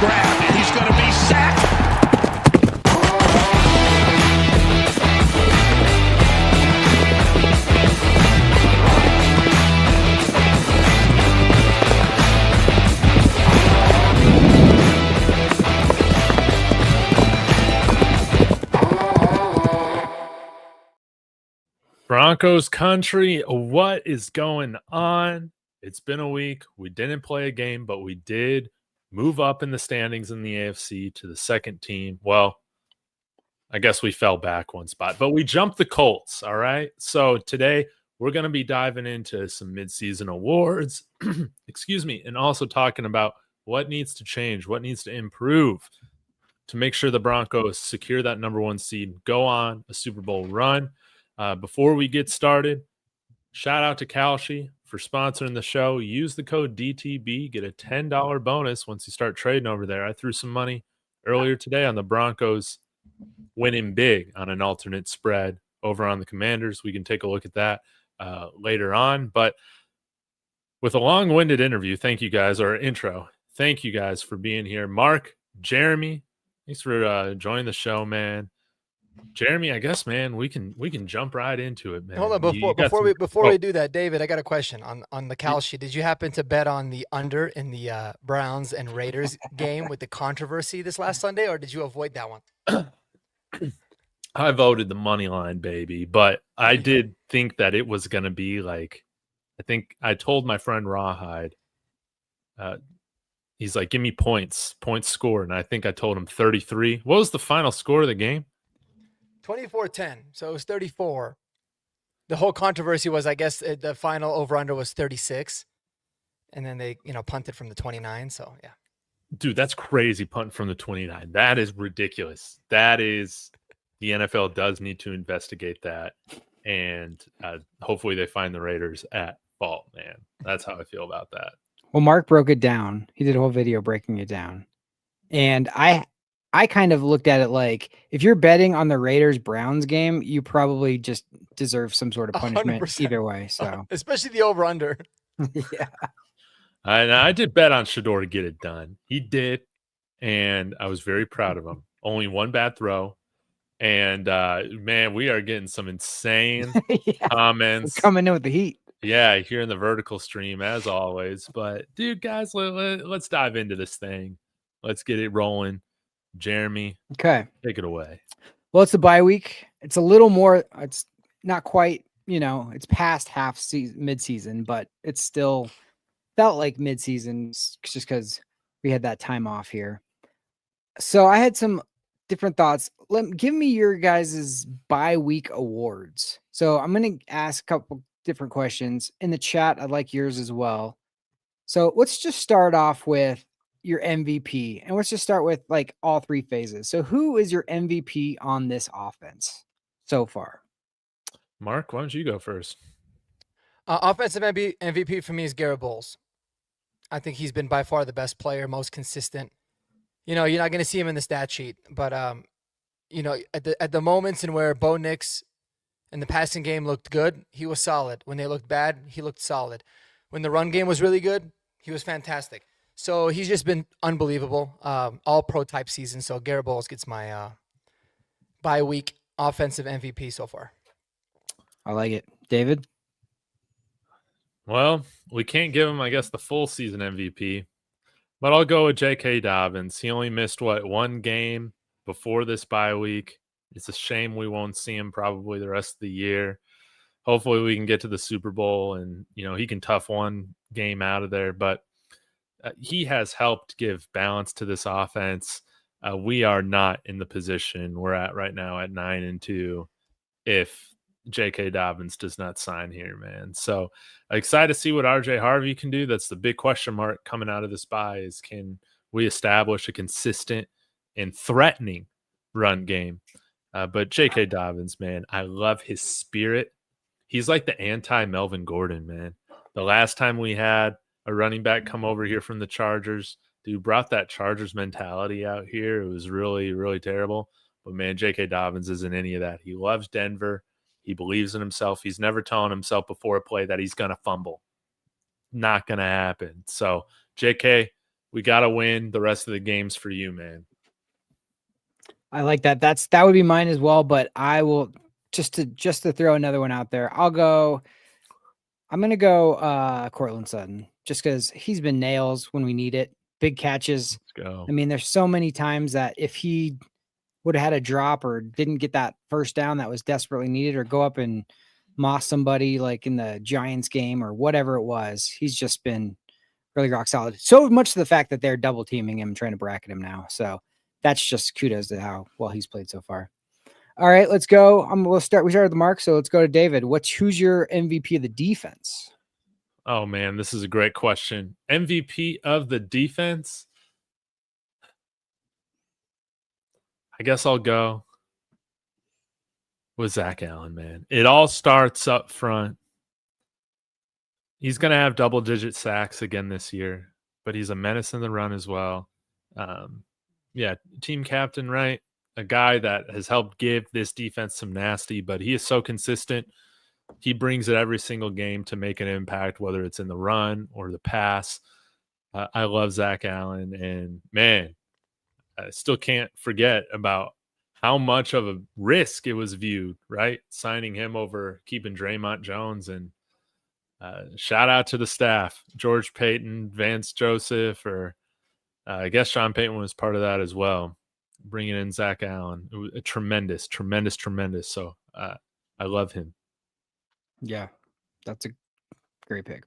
grab, and he's going to be sacked. Broncos country, what is going on? It's been a week. We didn't play a game, but we did move up in the standings in the AFC to the second team. Well, I guess we fell back one spot, but we jumped the Colts, all right? So today we're going to be diving into some midseason awards, excuse me, and also talking about what needs to change, what needs to improve to make sure the Broncos secure that number one seed, go on a Super Bowl run. Before we get started, shout out to Kalshi for sponsoring the show. Use the code DTB, get a $10 bonus once you start trading over there. I threw some money earlier today on the Broncos winning big on an alternate spread over on the Commanders. We can take a look at that later on. But with a long-winded interview, thank you guys, or intro. Thank you guys for being here. Mark, Jeremy, thanks for joining the show, man. Jeremy, I guess, man, we can jump right into it, man. Hold on, before we do that, David, I got a question on the Cal sheet. Did you happen to bet on the under in the Browns and Raiders game with the controversy this last Sunday, or did you avoid that one? I voted the money line, baby, but I did think that it was going to be like, I think I told my friend Rawhide, he's like, give me points score, and I think I told him 33. What was the final score of the game? 24-10, so it was 34. The whole controversy was, I guess, the final over-under was 36, and then they, punted from the 29, so yeah. Dude, that's crazy, punting from the 29. That is ridiculous. That is, the NFL does need to investigate that, and hopefully they find the Raiders at fault, man. That's how I feel about that. Well, Mark broke it down. He did a whole video breaking it down, and I kind of looked at it like, if you're betting on the Raiders-Browns game, you probably just deserve some sort of punishment 100%. Either way. So, especially the over-under. Yeah. I did bet on Shedeur to get it done. He did, and I was very proud of him. Only one bad throw. And, man, we are getting some insane comments. We're coming in with the heat. Yeah, here in the vertical stream, as always. But, dude, guys, let's dive into this thing. Let's get it rolling. Jeremy, okay, take it away. Well, it's a bye week. It's a little more. It's not quite. It's past half season, mid-season, but it's still felt like mid-season just because we had that time off here. So I had some different thoughts. Give me your guys' bye week awards. So I'm going to ask a couple different questions in the chat. I'd like yours as well. So let's just start off with your MVP, and let's just start with like all three phases. So who is your MVP on this offense so far? Mark, why don't you go first? Offensive MVP for me is Garrett Bowles. I think he's been by far the best player, most consistent. You're not going to see him in the stat sheet, but at the moments in where Bo Nix in the passing game looked good, he was solid. When they looked bad, he looked solid. When the run game was really good, he was fantastic. So he's just been unbelievable, all pro type season. So Garrett Bowles gets my bye week offensive MVP so far. I like it. David? Well, we can't give him, I guess, the full season MVP, but I'll go with J.K. Dobbins. He only missed, one game before this bye week. It's a shame we won't see him probably the rest of the year. Hopefully we can get to the Super Bowl and, he can tough one game out of there, but he has helped give balance to this offense. We are not in the position we're at right now at 9-2 if J.K. Dobbins does not sign here, man. So excited to see what R.J. Harvey can do. That's the big question mark coming out of this bye is, can we establish a consistent and threatening run game? But J.K. Dobbins, man, I love his spirit. He's like the anti-Melvin Gordon, man. The last time we had a running back come over here from the Chargers, dude brought that Chargers mentality out here. It was really, really terrible. But, man, J.K. Dobbins isn't any of that. He loves Denver. He believes in himself. He's never telling himself before a play that he's going to fumble. Not going to happen. So, J.K., we got to win the rest of the games for you, man. I like that. That would be mine as well, but I will just to throw another one out there. I'm going to go Cortland Sutton just because he's been nails when we need it. Big catches. Let's go. I mean, there's so many times that if he would have had a drop or didn't get that first down that was desperately needed, or go up and moss somebody like in the Giants game or whatever it was, he's just been really rock solid. So much to the fact that they're double teaming him, trying to bracket him now. So that's just kudos to how well he's played so far. All right, let's go. We started with the mark, so let's go to David. Who's your MVP of the defense? Oh man, this is a great question. MVP of the defense? I guess I'll go with Zach Allen, man. It all starts up front. He's going to have double-digit sacks again this year, but he's a menace in the run as well. Team captain, right? A guy that has helped give this defense some nasty, but he is so consistent. He brings it every single game to make an impact, whether it's in the run or the pass. I love Zach Allen, and man, I still can't forget about how much of a risk it was viewed, right? Signing him over keeping Draymond Jones, and shout out to the staff, George Payton, Vance Joseph, or I guess Sean Payton was part of that as well, bringing in Zach Allen. It was a tremendous. So I love him. Yeah, that's a great pick.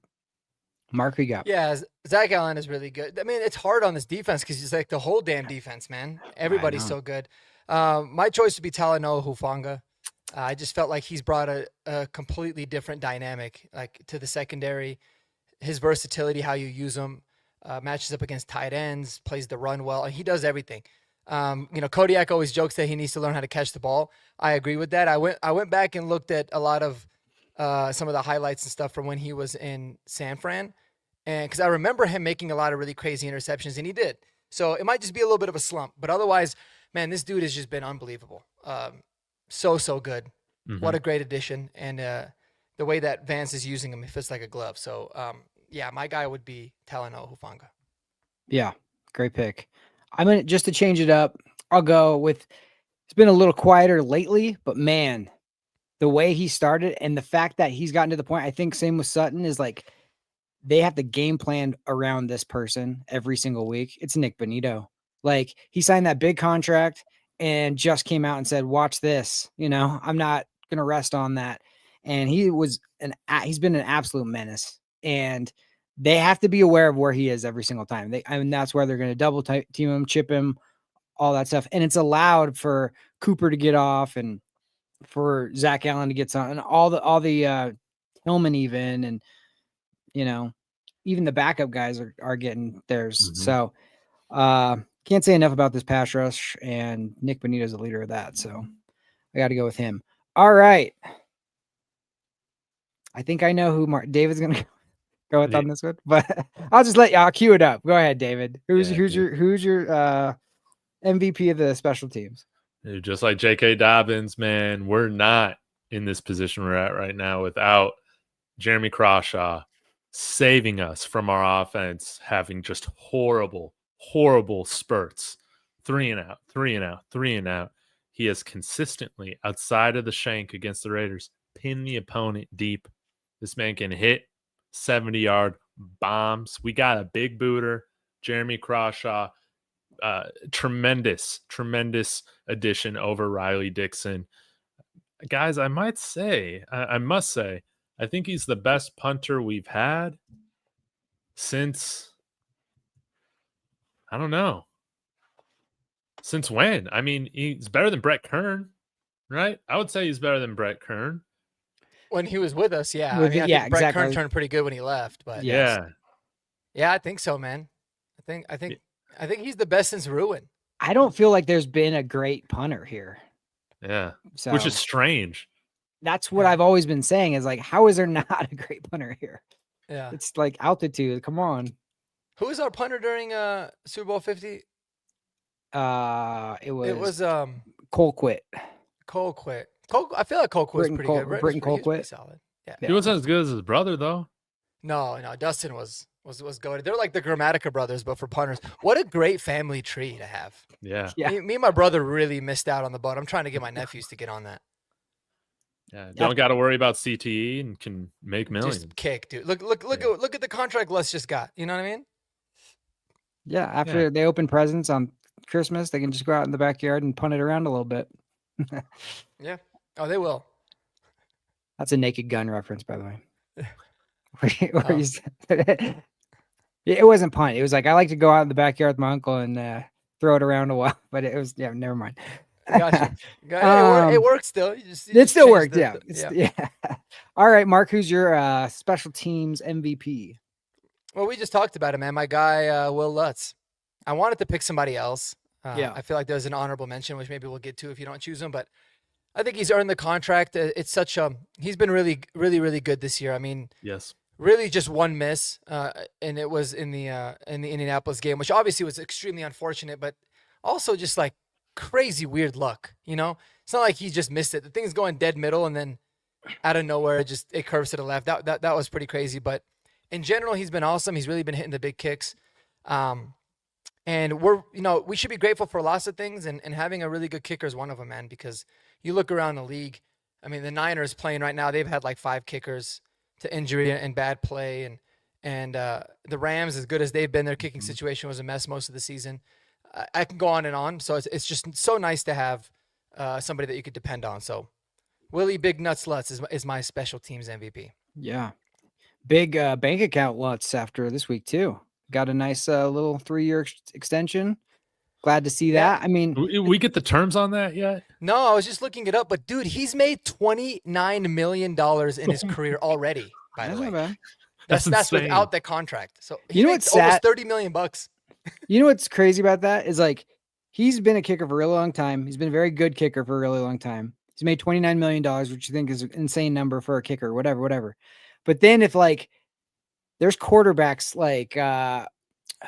Mark, we got. Yeah, Zach Allen is really good. I mean, it's hard on this defense because he's like the whole damn defense, man. Everybody's so good. My choice would be Talanoa Hufanga. I just felt like he's brought a completely different dynamic, like to the secondary. His versatility, how you use him, matches up against tight ends, plays the run well, and he does everything. Kodiak always jokes that he needs to learn how to catch the ball. I agree with that. I went back and looked at a lot of some of the highlights and stuff from when he was in San Fran, and because I remember him making a lot of really crazy interceptions, and he did. So it might just be a little bit of a slump, but otherwise, man, this dude has just been unbelievable. So good. Mm-hmm. What a great addition, and the way that Vance is using him, it fits like a glove. So my guy would be Talanoa Hufanga. Yeah, great pick. I'm gonna just to change it up. I'll go with. It's been a little quieter lately, but man, the way he started and the fact that he's gotten to the point, I think same with Sutton, is like they have the game plan around this person every single week. It's Nick Bonito. Like he signed that big contract and just came out and said, watch this, I'm not going to rest on that. And he's been an absolute menace, and they have to be aware of where he is every single time. That's where they're going to double team him, chip him, all that stuff. And it's allowed for Cooper to get off and for Zach Allen to get some, and all the Tillman even, and even the backup guys are getting theirs. Mm-hmm. So can't say enough about this pass rush, and Nick Bonito is the leader of that. So I got to go with him. All right. I think I know who David's going to go with on this one, but I'll cue it up. Go ahead, David. Who's your MVP of the special teams? Dude, just like J.K. Dobbins, man, we're not in this position we're at right now without Jeremy Crawshaw saving us from our offense having just horrible spurts. 3 and out. He has consistently, outside of the shank against the Raiders, pinned the opponent deep. This man can hit 70-yard bombs. We got a big booter, Jeremy Crawshaw. Tremendous addition over Riley Dixon. Guys, I must say, I think he's the best punter we've had since, I don't know. Since when? I mean, he's better than Brett Kern, right? I would say he's better than Brett Kern. When he was with us, yeah. I think Brett Kern turned pretty good when he left, but yeah, I think so, man. I think he's the best since Ruin. I don't feel like there's been a great punter here. Yeah, which is strange. That's what I've always been saying is like, how is there not a great punter here? Yeah, it's like altitude. Come on. Who was our punter during Super Bowl 50? It was Colquitt. Colquitt. I feel like Colquitt was pretty good. Britton Colquitt. Solid. Yeah. He wasn't as good as his brother though. No, Dustin was was goated. They're like the Grammatica brothers, but for punters. What a great family tree to have. Yeah. Yeah. Me and my brother really missed out on the boat. I'm trying to get my nephews to get on that. Yeah. Don't got to worry about CTE and can make millions. Just kick, dude. Look at the contract Les just got. You know what I mean? Yeah. After they open presents on Christmas, they can just go out in the backyard and punt it around a little bit. Yeah. Oh, they will. That's a Naked Gun reference, by the way. Where you said- it wasn't punt. It was like, I like to go out in the backyard with my uncle and throw it around a while, but it was, never mind. Gotcha. It worked still. It still worked. Yeah. All right, Mark, who's your special teams MVP? Well, we just talked about it, man. My guy, Will Lutz. I wanted to pick somebody else. I feel like there's an honorable mention, which maybe we'll get to if you don't choose him, but I think he's earned the contract. It's such he's been really, really, really good this year. I mean, yes, really just one miss, and it was in the Indianapolis game, which obviously was extremely unfortunate, but also just like crazy weird luck. You know, it's not like he just missed it. The thing's going dead middle, and then out of nowhere, it curves to the left. That was pretty crazy. But in general, he's been awesome. He's really been hitting the big kicks. And we should be grateful for lots of things, and having a really good kicker is one of them, man, because you look around the league. I mean, the Niners playing right now, they've had like 5 kickers to injury and bad play. And the Rams, as good as they've been, their kicking situation was a mess most of the season. I can go on and on. So it's just so nice to have somebody that you could depend on. So Willie Big Nuts Lutz is my special teams MVP. Yeah. Big bank account Lutz after this week too. Got a nice little 3-year extension. Glad to see that. I mean, we get the terms on that yet? No, I was just looking it up, but dude, he's made $29 million in his career already. By the way, not bad. That's without the contract. So you know what's almost $30 million. You know what's crazy about that is like he's been a kicker for a really long time. He's been a very good kicker for a really long time. He's made $29 million, which you think is an insane number for a kicker, whatever. But then if like there's quarterbacks like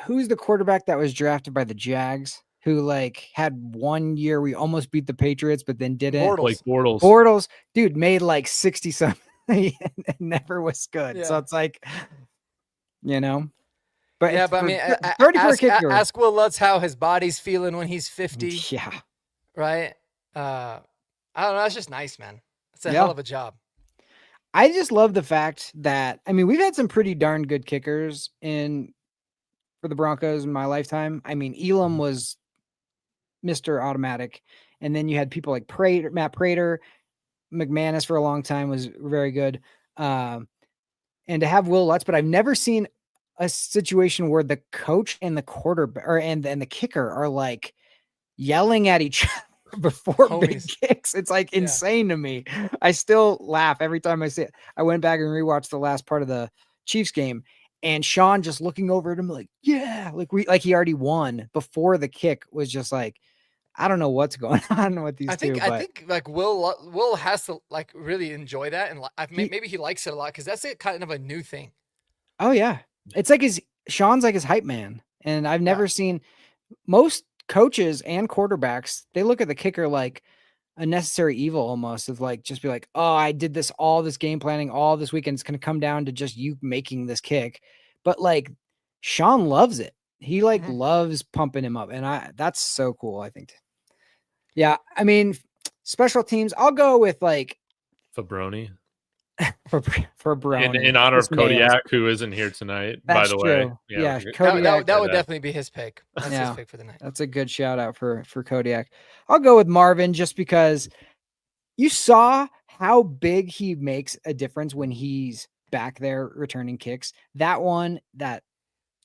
who's the quarterback that was drafted by the Jags who like had 1 year we almost beat the Patriots but then didn't? Bortles, dude, made like 60 something and never was good. Yeah. So it's like, you know. But yeah, but I mean, 30 for a kicker. Ask Will Lutz how his body's feeling when he's 50. Yeah. Right? I don't know. That's just nice, man. It's a hell of a job. I just love the fact that, I mean, we've had some pretty darn good kickers for the Broncos in my lifetime. I mean, Elam was Mr. Automatic. And then you had people like Matt Prater, McManus for a long time was very good. And to have Will Lutz, but I've never seen a situation where the coach and the quarterback and the kicker are like yelling at each other before big kicks. It's like insane to me. I still laugh every time I see it. I went back and rewatched the last part of the Chiefs game and Sean just looking over at him like, yeah, like he already won before the kick was just like, I don't know what's going on with these two. I think like Will has to like really enjoy that. And maybe he likes it a lot because that's kind of a new thing. Oh yeah. It's like Sean's like his hype man. And I've never seen most coaches and quarterbacks, they look at the kicker like a necessary evil almost of like, just be like, oh, I did all this game planning all this weekend. It's going to come down to just you making this kick. But like Sean loves it. He like loves pumping him up. And that's so cool. I think. Yeah. I mean, special teams, I'll go with like Fabroni. for Brony. In honor of Kodiak, who isn't here tonight, that's by the true. way. Yeah, Kodiak, that would definitely be his pick. That's his pick for the night. That's a good shout out for Kodiak. I'll go with Marvin just because you saw how big he makes a difference when he's back there returning kicks. That one that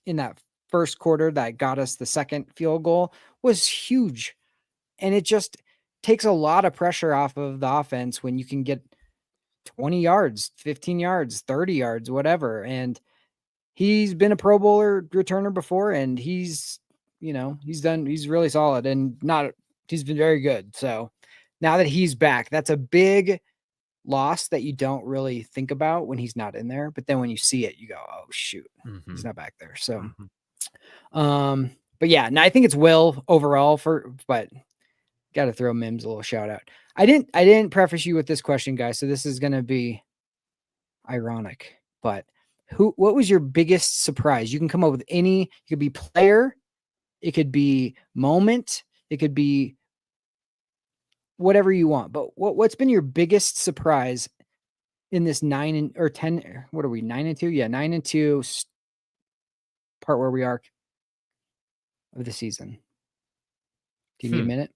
in that first quarter that got us the second field goal was huge. And it just takes a lot of pressure off of the offense when you can get 20 yards, 15 yards, 30 yards, whatever. And he's been a Pro Bowler returner before, and he's really solid and he's been very good. So now that he's back, that's a big loss that you don't really think about when he's not in there. But then when you see it, you go, oh shoot, he's not back there. So, but yeah, no, I think it's Will overall but got to throw Mims a little shout out. I didn't preface you with this question, guys. So this is going to be ironic, but What was your biggest surprise? You can come up with any. It could be player, it could be moment, it could be whatever you want. But what's been your biggest surprise in this 10? What are we, 9-2? Yeah, 9-2 part where we are of the season. Do you need a minute?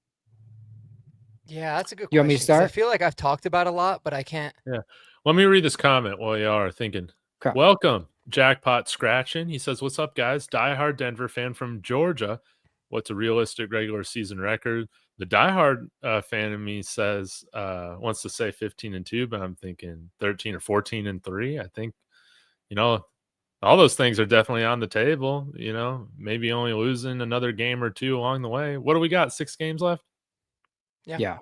Yeah, that's a good You want question. me to 'cause start? I feel like I've talked about it a lot, but I can't. Yeah. Let me read this comment while you are thinking. Okay. Welcome, Jackpot Scratching. He says, "What's up, guys? Diehard Denver fan from Georgia. What's a realistic regular season record?" The diehard fan in me says wants to say 15-2, but I'm thinking 13 or 14-3. I think, all those things are definitely on the table. Maybe only losing another game or two along the way. What do we got? 6 games left? Yeah.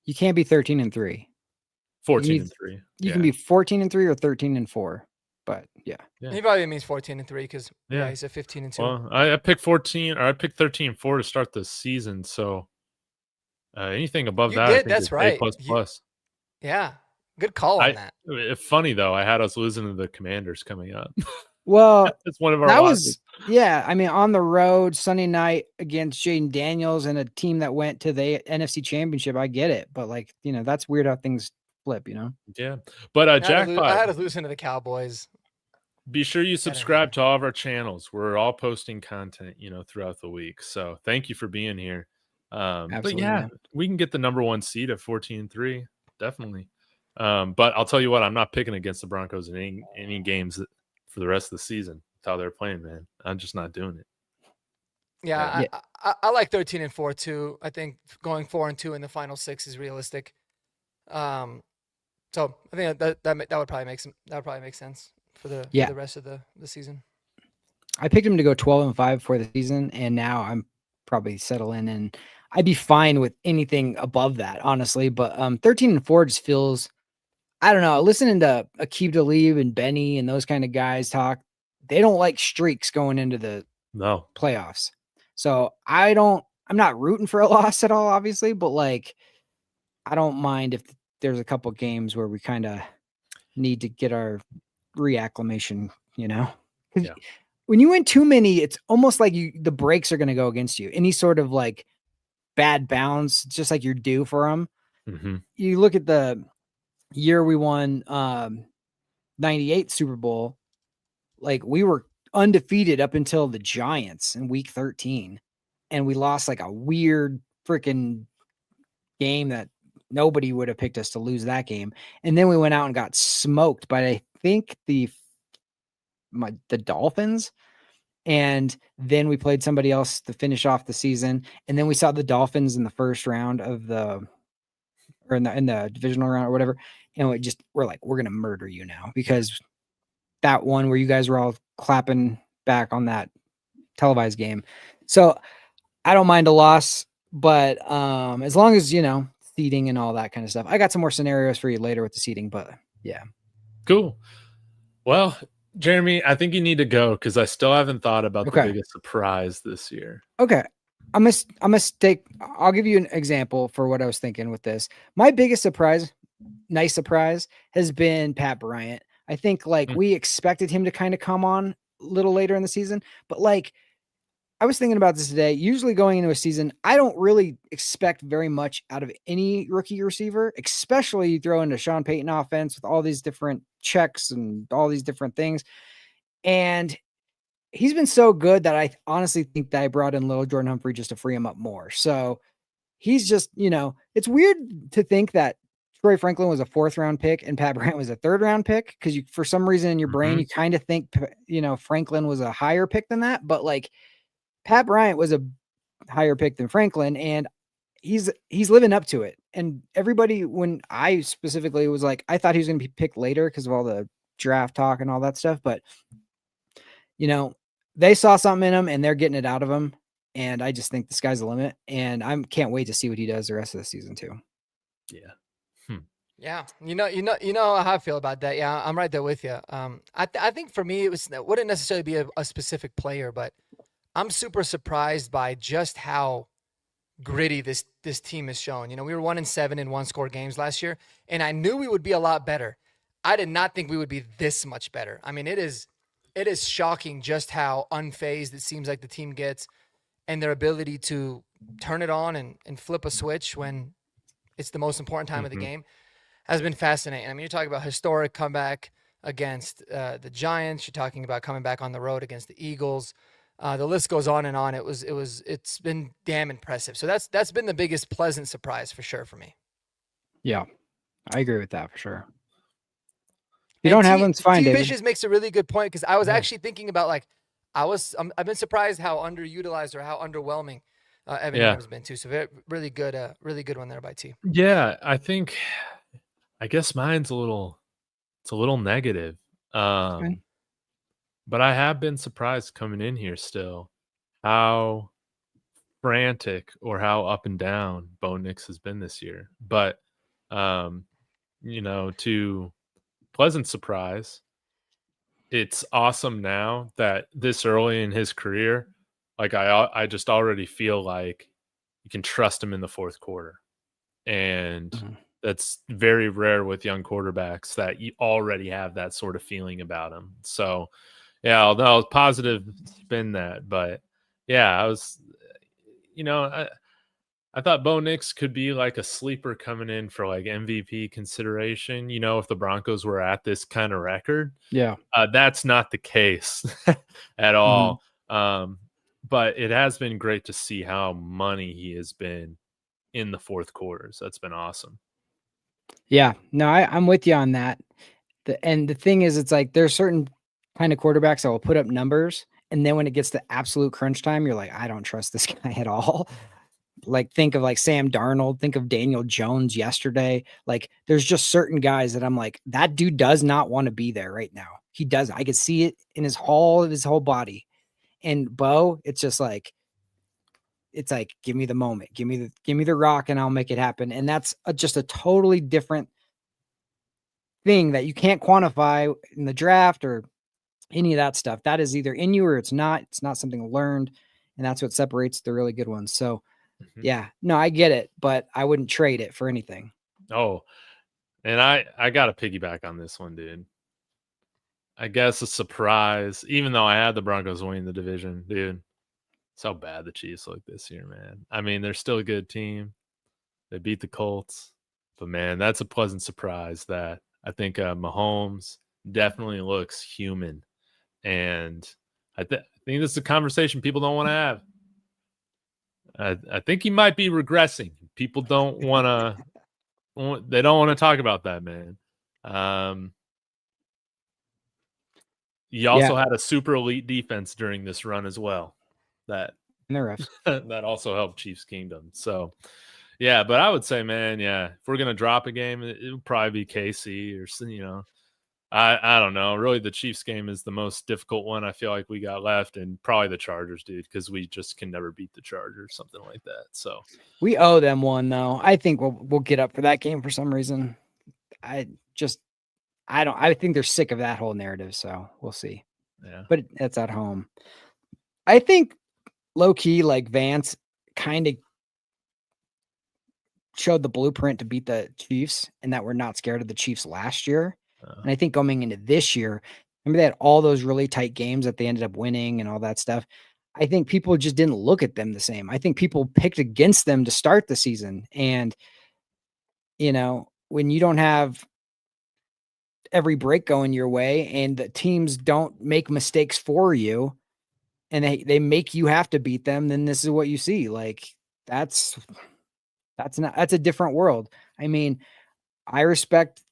You can't be 13-3. 14-3. You can be 14-3 or 13-4. But yeah. He probably means 14-3 because he said 15-2. Well, I picked 14 or I picked 13-4 to start the season. So anything above You that, did, I think that's is right. A++. Yeah. Good call on that. It's funny though. I had us losing to the Commanders coming up. Well, it's one of our that losses. I mean, on the road Sunday night against Jaden Daniels and a team that went to the NFC Championship. I get it, but that's weird how things flip. Yeah, but Jackpot, I had us losing to the Cowboys. Be sure you subscribe to all of our channels. We're all posting content, throughout the week. So thank you for being here. But yeah, we can get the number 1 seed at 14-3, definitely. But I'll tell you what, I'm not picking against the Broncos in any games for the rest of the season. That's how they're playing, man. I'm just not doing it. Yeah, I like 13-4 too. I think going 4-2 in the final 6 is realistic. So I think that would probably make sense for the rest of the season. I picked him to go 12-5 for the season, and now I'm probably settling, and I'd be fine with anything above that, honestly. But 13-4 just feels, I don't know. Listening to Aqib Talib and Benny and those kind of guys talk, they don't like streaks going into the playoffs. So I'm not rooting for a loss at all, obviously, but I don't mind if there's a couple games where we kind of need to get our reacclimation, when you win too many, it's almost like the brakes are going to go against you. Any sort of bad bounce, just like you're due for them. Mm-hmm. You look at the year we won 98 Super Bowl, we were undefeated up until the Giants in week 13, and we lost a weird freaking game that nobody would have picked us to lose that game. And then we went out and got smoked by, I think, the Dolphins. And then we played somebody else to finish off the season. And then we saw the Dolphins in the first round of in the divisional round or whatever. And we're like, we're going to murder you now, because that one where you guys were all clapping back on that televised game. So I don't mind a loss, but as long as, seeding and all that kind of stuff. I got some more scenarios for you later with the seeding, but yeah. Cool. Well, Jeremy, I think you need to go because I still haven't thought about the biggest surprise this year. Okay. I'll give you an example for what I was thinking with this. My biggest surprise, nice surprise, has been Pat Bryant. I think we expected him to kind of come on a little later in the season, but I was thinking about this today. Usually going into a season, I don't really expect very much out of any rookie receiver, especially you throw into Sean Payton offense with all these different checks and all these different things. And he's been so good that I honestly think that I brought in little Jordan Humphrey just to free him up more. So he's just, it's weird to think that Troy Franklin was a 4th round pick and Pat Bryant was a 3rd round pick, because for some reason in your brain, you kind of think, Franklin was a higher pick than that. But Pat Bryant was a higher pick than Franklin, and he's living up to it. And everybody, when I specifically was I thought he was going to be picked later because of all the draft talk and all that stuff, but they saw something in him and they're getting it out of him. And I just think the sky's the limit, and I can't wait to see what he does the rest of the season too. Yeah. Yeah. You know how I feel about that. Yeah. I'm right there with you. I think for me, it wouldn't necessarily be a specific player, but I'm super surprised by just how gritty this team has shown. We were 1-7 in 1-score games last year, and I knew we would be a lot better. I did not think we would be this much better. I mean, it is it is shocking just how unfazed it seems like the team gets, and their ability to turn it on and flip a switch when it's the most important time of the game has been fascinating. I mean, you're talking about historic comeback against the Giants. You're talking about coming back on the road against the Eagles. The list goes on and on. It's been damn impressive. So that's been the biggest pleasant surprise for sure for me. Yeah, I agree with that for sure. If you don't have one, it's fine, David. Vicious makes a really good point because I was actually thinking about I've been surprised how underutilized or how underwhelming Evan Ingram's been too. So really good one there by T. Yeah, I guess mine's a little negative. But I have been surprised coming in here still how frantic or how up and down Bo Nix has been this year. But to pleasant surprise, it's awesome now that this early in his career, like I just already feel like you can trust him in the fourth quarter. And that's very rare with young quarterbacks that you already have that sort of feeling about him. So, yeah, although I was positive spin that, but yeah, I was, I thought Bo Nix could be like a sleeper coming in for like MVP consideration, if the Broncos were at this kind of record. Yeah. That's not the case at all. But it has been great to see how money he has been in the fourth quarters. That's been awesome. Yeah, no, I'm with you on that. And the thing is, it's like there's certain kind of quarterbacks that will put up numbers, and then when it gets to absolute crunch time, you're like, I don't trust this guy at all. Like, think of like Sam Darnold, think of Daniel Jones yesterday. Like, there's just certain guys that I'm like, that dude does not want to be there right now. He doesn't. I could see it in his whole body. And Bo, it's like, give me the moment, give me the rock, and I'll make it happen. And that's just a totally different thing that you can't quantify in the draft or any of that stuff. That is either in you or it's not. It's not something learned, and that's what separates the really good ones. So, yeah, no, I get it, but I wouldn't trade it for anything. Oh, and I got to piggyback on this one, dude. I guess a surprise, even though I had the Broncos winning the division, dude. That's how bad the Chiefs look this year, man. I mean, they're still a good team. They beat the Colts. But, man, that's a pleasant surprise that I think Mahomes definitely looks human. And I think this is a conversation people don't want to have. I think he might be regressing. People don't want to – they don't want to talk about that, man. He also had a super elite defense during this run as well. That also helped Chiefs Kingdom. So, yeah, but I would say, man, if we're going to drop a game, it would probably be KC or, I don't know. Really, the Chiefs game is the most difficult one I feel like we got left, and probably the Chargers, dude, because we just can never beat the Chargers, something like that. So we owe them one, though. I think we'll get up for that game for some reason. I think they're sick of that whole narrative, so we'll see. Yeah. But it's at home. I think low-key, like Vance kind of showed the blueprint to beat the Chiefs, and that we're not scared of the Chiefs last year. And I think going into this year, remember they had all those really tight games that they ended up winning and all that stuff. I think people just didn't look at them the same. I think people picked against them to start the season. And, when you don't have every break going your way and the teams don't make mistakes for you and they make you have to beat them, then this is what you see. Like that's a different world. I mean, I respect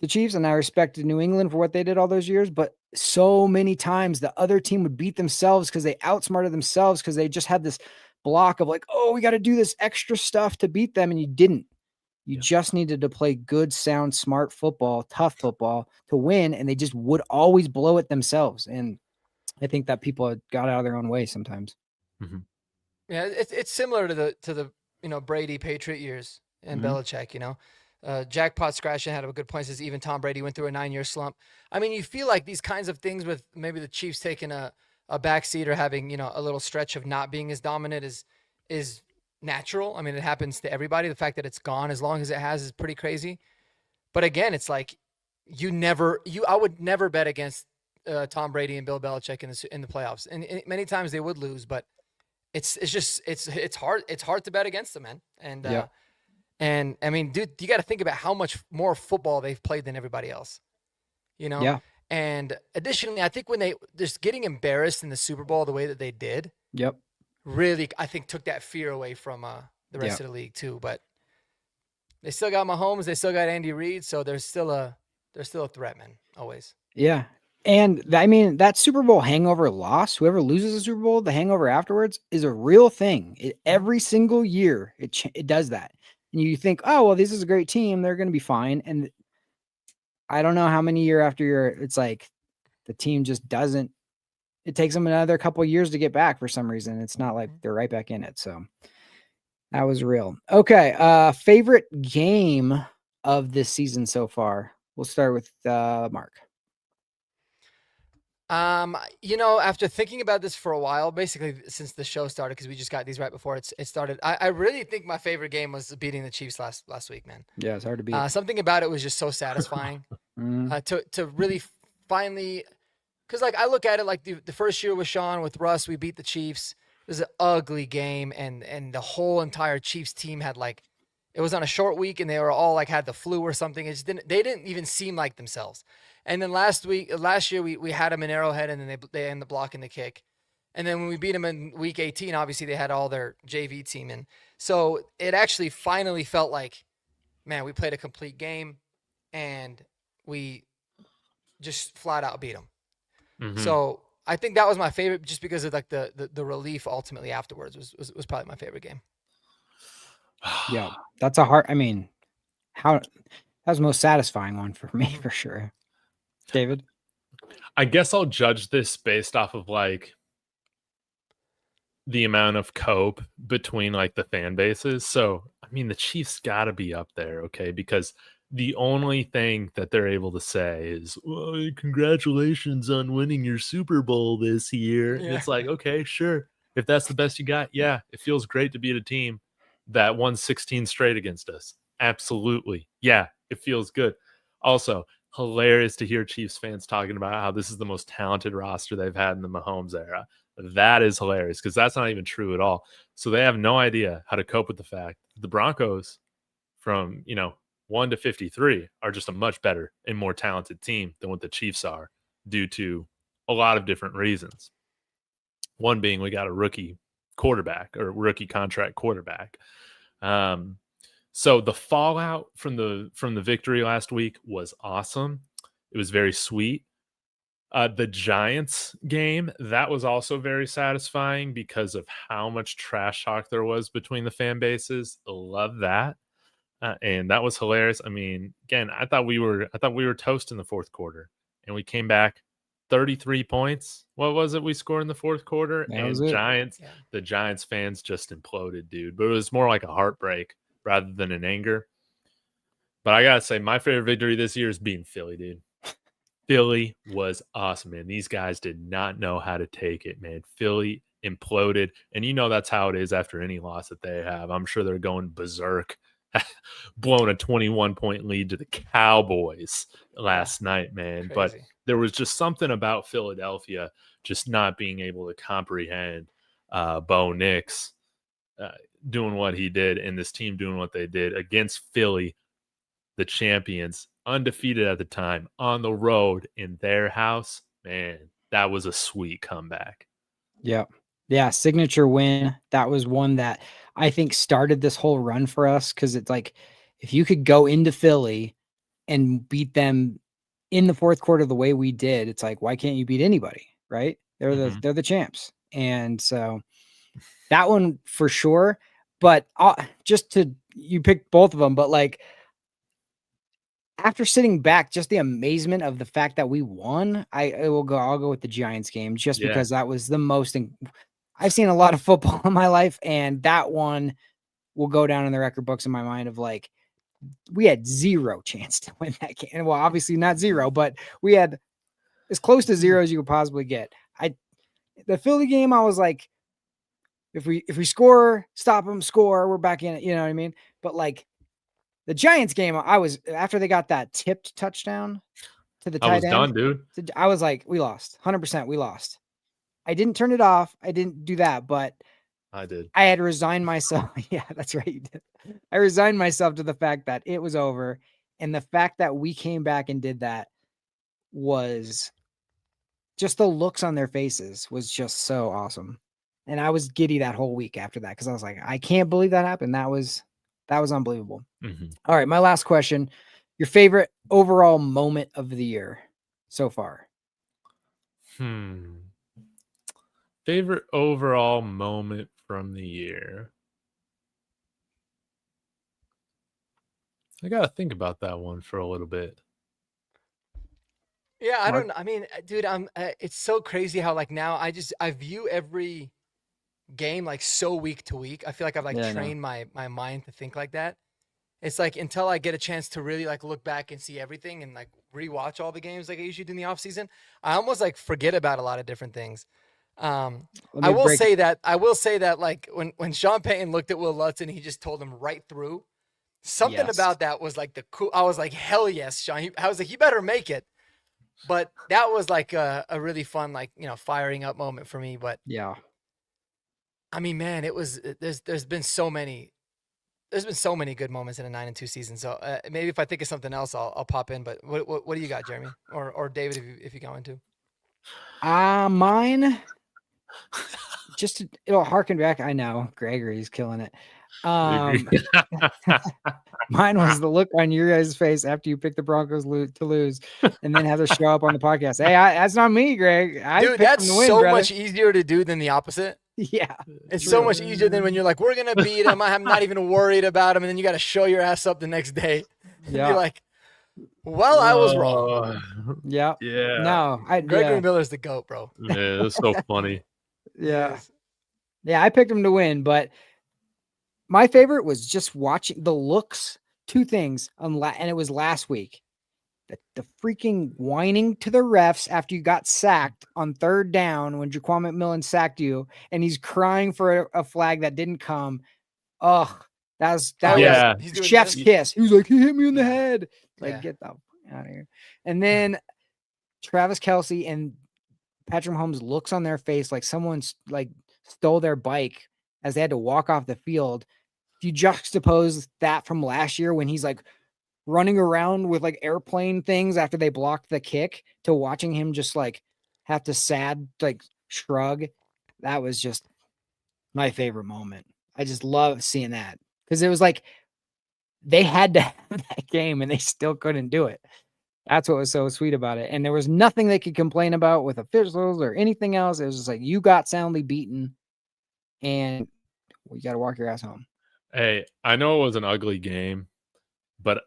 the Chiefs and I respect New England for what they did all those years, but so many times the other team would beat themselves because they outsmarted themselves because they just had this block of like, oh, we got to do this extra stuff to beat them. And you didn't. You just needed to play good, sound, smart football, tough football to win. And they just would always blow it themselves. And I think that people got out of their own way sometimes. Mm-hmm. Yeah, it's similar to the Brady Patriot years and Belichick. Jackpot Scratch had a good point. Says even Tom Brady went through a 9-year slump. I mean, you feel like these kinds of things with maybe the Chiefs taking a backseat or having a little stretch of not being as dominant is natural. I mean, it happens to everybody. The fact that it's gone as long as it has is pretty crazy. But again, it's like I would never bet against Tom Brady and Bill Belichick in the playoffs, and many times they would lose, but it's hard to bet against them, man. And I mean, dude, you got to think about how much more football they've played than everybody else, you know? Yeah. And additionally, I think when they just getting embarrassed in the Super Bowl the way that they did, Yep. really, I think took that fear away from the rest of the league too. But they still got Mahomes, they still got Andy Reid, so there's still a threat, man. Always. Yeah. And I mean, that Super Bowl hangover loss, whoever loses the Super Bowl, the hangover afterwards is a real thing. Every single year it does that. And you think, oh, well, this is a great team. They're going to be fine. And I don't know how many year after year, it's like the team just doesn't, it takes them another couple of years to get back for some reason. It's not like they're right back in it. So that was real. Okay. Favorite game of this season so far? We'll start with Mark. After thinking about this for a while, basically since the show started, because we just got these right before it started, I really think my favorite game was beating the Chiefs last week, man. Yeah, it's hard to beat. Something about it was just so satisfying to really finally, because like I look at it like the first year with Sean, with Russ, we beat the Chiefs. It was an ugly game, and the whole entire Chiefs team had it was on a short week, and they were all had the flu or something. They didn't even seem like themselves. And then last year, we had them in Arrowhead, and then they ended up blocking the kick. And then when we beat them in week 18, obviously they had all their JV team in. So it actually finally felt like, man, we played a complete game, and we just flat out beat them. Mm-hmm. So I think that was my favorite, just because of the relief ultimately afterwards was probably my favorite game. Yeah, that's a hard. I mean, that was the most satisfying one for me for sure. David? I guess I'll judge this based off of the amount of cope between the fan bases. So, I mean, the Chiefs got to be up there, okay? Because the only thing that they're able to say is, well, congratulations on winning your Super Bowl this year. Yeah. And it's okay, sure. If that's the best you got, yeah, it feels great to beat a team that won 16 straight against us. Absolutely. Yeah, it feels good. Also, hilarious to hear Chiefs fans talking about how this is the most talented roster they've had in the Mahomes era. That is hilarious, because that's not even true at all. So they have no idea how to cope with the fact that the Broncos from, 1 to 53 are just a much better and more talented team than what the Chiefs are, due to a lot of different reasons. One being we got a rookie quarterback, or rookie contract quarterback. So the fallout from the victory last week was awesome. It was very sweet. The Giants game, that was also very satisfying because of how much trash talk there was between the fan bases. Love that. And that was hilarious. I mean, again, I thought we were toast in the fourth quarter, and we came back 33 points. What was it we scored in the fourth quarter? The Giants fans just imploded, dude. But it was more like a heartbreak rather than an anger. But I gotta say, my favorite victory this year is beating Philly, dude. Philly was awesome, man. These guys did not know how to take it, man. Philly imploded, and that's how it is after any loss that they have. I'm sure they're going berserk, blowing a 21-point lead to the Cowboys last night, man. Crazy. But there was just something about Philadelphia just not being able to comprehend Bo Nix doing what he did, and this team doing what they did against Philly, the champions, undefeated at the time, on the road in their house. Man, that was a sweet comeback. Yeah, signature win. That was one that I think started this whole run for us, because it's if you could go into Philly and beat them in the fourth quarter the way we did, it's why can't you beat anybody, right? They're the champs. And so that one for sure. But you picked both of them, but after sitting back, just the amazement of the fact that we won, I'll go with the Giants game, just because that was the most. I've seen a lot of football in my life, and that one will go down in the record books in my mind of we had zero chance to win that game. Well, obviously not zero, but we had as close to zero as you could possibly get. The Philly game, I was if we score, stop them, score, we're back in it. You know what I mean? But the Giants game, I was, after they got that tipped touchdown to the I was tight done, end. dude. I was like, we lost. 100% we lost. I didn't turn it off. I didn't do that, but I did. I had resigned myself. Yeah, that's right. You did. I resigned myself to the fact that it was over. And the fact that we came back and did that was just the looks on their faces was just so awesome. And I was giddy that whole week after that because I was like, I can't believe that happened. That was unbelievable. Mhm. All right, my last question. Your favorite overall moment of the year so far? Favorite overall moment from the year. I gotta think about that one for a little bit. Yeah, I Mark? don't. I mean, dude, it's so crazy how like now I view every game like so week to week. I feel like I've like Yeah, I know. trained my mind to think like that. It's like until I get a chance to really like look back and see everything and like rewatch all the games like I usually do in the off season, I almost like forget about a lot of different things. Let I me will break say that like when Sean Payton looked at Will Lutz and he just told him right through, something Yes. about that was like the cool. I was like, hell yes, Sean. I was like, you better make it. But that was like a really fun, like, firing up moment for me. But Yeah. I mean, man, there's been so many good moments in a 9-2 season. So maybe if I think of something else, I'll pop in. But what do you got, Jeremy or David, if you go into? Mine. It'll harken back. I know Gregory's killing it. Mine was the look on your guys' face after you picked the Broncos to lose, and then have to show up on the podcast. Hey, that's not me, Greg. Dude, that's them to win, so brother. much easier to do than the opposite. Yeah, it's so much easier than when you're like, we're gonna beat them. I'm not even worried about them, and then you got to show your ass up the next day and be like, well, I was wrong. Yeah. Yeah. No, Gregory Miller's the GOAT, bro. Yeah, that's so funny. Yeah. Yeah, I picked him to win, but my favorite was just watching the looks. Two things, and it was last week. The freaking whining to the refs after you got sacked on third down when Jaquan McMillan sacked you, and he's crying for a flag that didn't come. Ugh, that was chef's kiss. He was like, he hit me in the head. Like, get the out of here. And then Travis Kelce and Patrick Mahomes looks on their face like someone's like stole their bike as they had to walk off the field. If you juxtapose that from last year when he's like running around with like airplane things after they blocked the kick to watching him just like have to sad like shrug, that was just my favorite moment. I just love seeing that because it was like they had to have that game and they still couldn't do it. That's what was so sweet about it. And there was nothing they could complain about with officials or anything else. It was just like, you got soundly beaten and you got to walk your ass home. Hey, I know it was an ugly game, but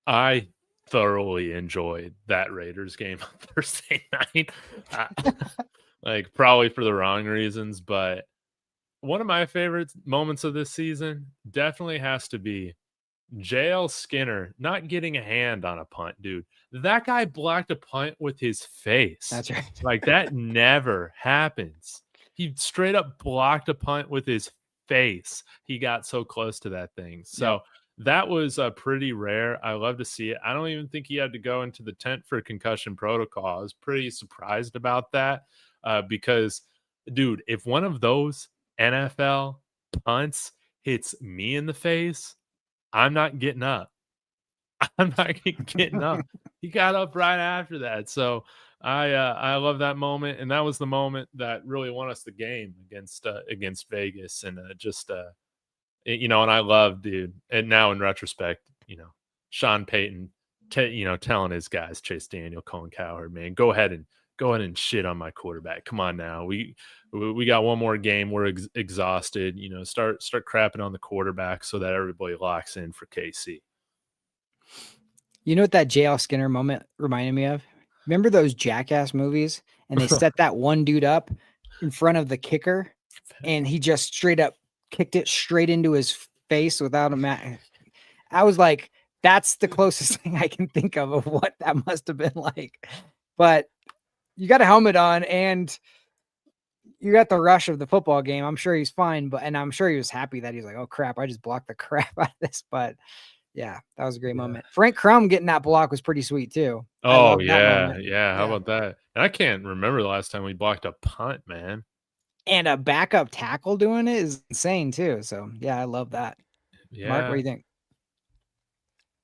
I thoroughly enjoyed that Raiders game on Thursday night. Like, probably for the wrong reasons, but one of my favorite moments of this season definitely has to be JL Skinner not getting a hand on a punt, dude. That guy blocked a punt with his face. That's right. Like, that never happens. He straight up blocked a punt with his face. He got so close to that thing. So that was pretty rare. I love to see it. I don't even think he had to go into the tent for concussion protocol. I was pretty surprised about that because, dude, if one of those NFL punts hits me in the face, I'm not getting up. I'm not getting up. He got up right after that. So I love that moment. And that was the moment that really won us the game against Vegas. And and I love, dude. And now in retrospect, Sean Payton, telling his guys, Chase Daniel, Colin Cowherd, man, go ahead and shit on my quarterback. Come on now. We got one more game. We're exhausted. Start crapping on the quarterback so that everybody locks in for KC. You know what that JL Skinner moment reminded me of? Remember those Jackass movies? And they set that one dude up in front of the kicker, and he just straight up kicked it straight into his face without a mat. I was like, that's the closest thing I can think of what that must have been like. But you got a helmet on and you got the rush of the football game. I'm sure he's fine, and I'm sure he was happy that he's like, oh crap, I just blocked the crap out of this. But Yeah, that was a great Yeah. moment. Frank Crum getting that block was pretty sweet too. I Oh, love that yeah. moment. Yeah. How Yeah. about that? And I can't remember the last time we blocked a punt, man. And a backup tackle doing it is insane too. So yeah, I love that. Mark, what Yeah. do you think?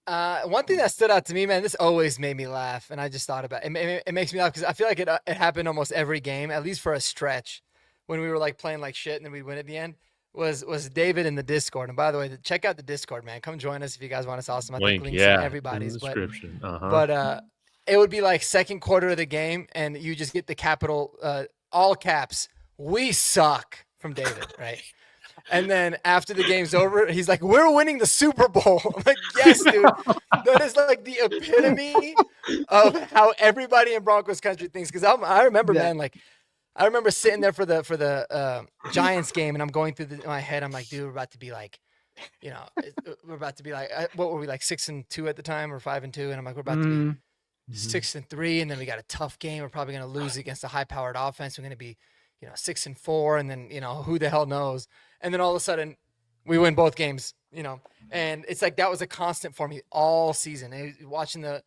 One thing that stood out to me, man, this always made me laugh, and I just thought about it. It makes me laugh because I feel like it happened almost every game, at least for a stretch, when we were like playing like shit and then we win at the end. Was David in the Discord? And by the way, check out the Discord, man. Come join us if you guys want. It's awesome. I think Link. links in Yeah. In the everybody's, description. but it would be like second quarter of the game, and you just get the capital, all caps. We suck from David, right? And then after the game's over, he's like, "We're winning the Super Bowl." I'm like, "Yes, dude." That is like the epitome of how everybody in Broncos country thinks. Because I remember, man, like I remember sitting there for the Giants game, and I'm going through in my head. I'm like, "Dude, we're about to be like, we're about to be like, what were we like 6-2 at the time or 5-2?" And I'm like, "We're about to be 6-3, and then we got a tough game. We're probably going to lose against a high-powered offense. We're going to be, 6-4, and then who the hell knows." And then all of a sudden, we win both games. And it's like that was a constant for me all season. And watching the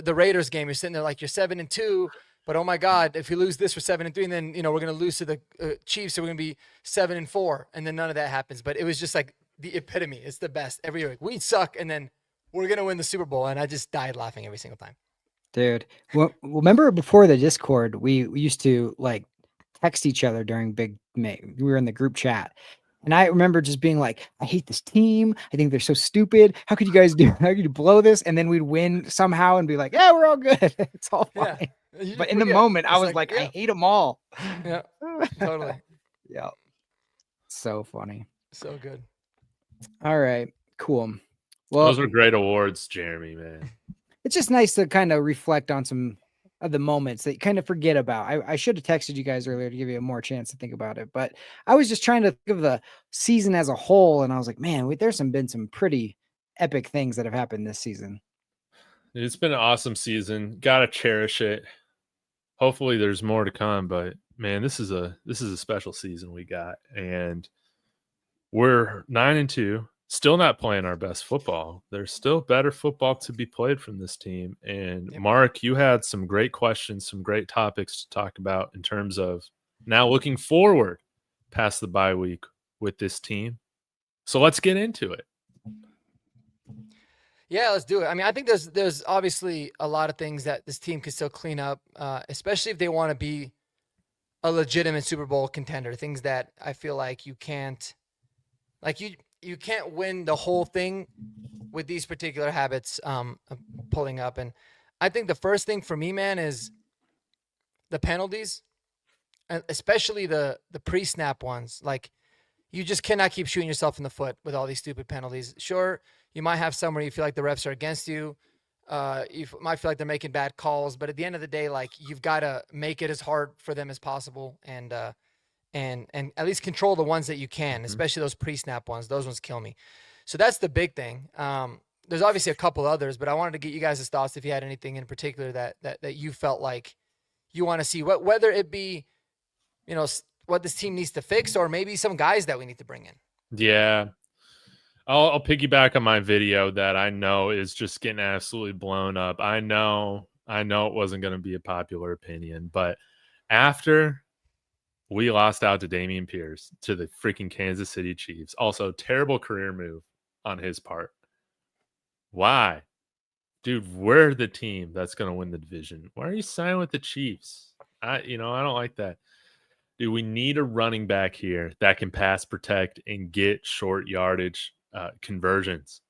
Raiders game, you're sitting there like you're 7-2, but oh my God, if we lose this, we're 7-3, and then we're going to lose to the Chiefs, so we're going to be 7-4, and then none of that happens. But it was just like the epitome. It's the best every year. Like, we suck, and then we're going to win the Super Bowl, and I just died laughing every single time. Dude, well, remember before the Discord, we used to like text each other during we were in the group chat. And I remember just being like, I hate this team. I think they're so stupid. How could you guys how could you blow this? And then we'd win somehow and be like, yeah, we're all good. It's all fine. Yeah. But in the moment, I was like, yeah. I hate them all. Yeah, totally. Yeah. So funny. So good. All right, cool. Well, Those were great awards, Jeremy, man. it's just nice to kind of reflect on some of the moments that you kind of forget about. I should have texted you guys earlier to give you a more chance to think about it, but I was just trying to think of the season as a whole, and I was like, man, there's been some pretty epic things that have happened this season. It's been an awesome season. Gotta cherish it. Hopefully there's more to come, but man, this is a special season we got, and we're 9-2. Still not playing our best football. There's still better football to be played from this team. And Yep. Mark, you had some great questions, some great topics to talk about in terms of now looking forward past the bye week with this team. So let's get into it. Yeah, let's do it. I mean, I think there's obviously a lot of things that this team can still clean up, especially if they want to be a legitimate Super Bowl contender. Things that I feel like you can't, like you can't win the whole thing with these particular habits of pulling up. And I think the first thing for me, man, is the penalties, and especially the pre-snap ones. Like, you just cannot keep shooting yourself in the foot with all these stupid penalties. Sure, you might have some where you feel like the refs are against you. You might feel like they're making bad calls, but at the end of the day, like, you've got to make it as hard for them as possible, and at least control the ones that you can, especially those pre-snap ones. Those ones kill me. So that's the big thing. There's obviously a couple others, but I wanted to get you guys' thoughts if you had anything in particular that you felt like you want to see, whether it be, what this team needs to fix, or maybe some guys that we need to bring in. Yeah. I'll piggyback on my video that I know is just getting absolutely blown up. I know it wasn't going to be a popular opinion, but after we lost out to Dameon Pierce to the freaking Kansas City Chiefs, also terrible career move on his part. Why? Dude, we're the team that's going to win the division. Why are you signing with the Chiefs? I don't like that. Dude, we need a running back here that can pass protect and get short yardage conversions.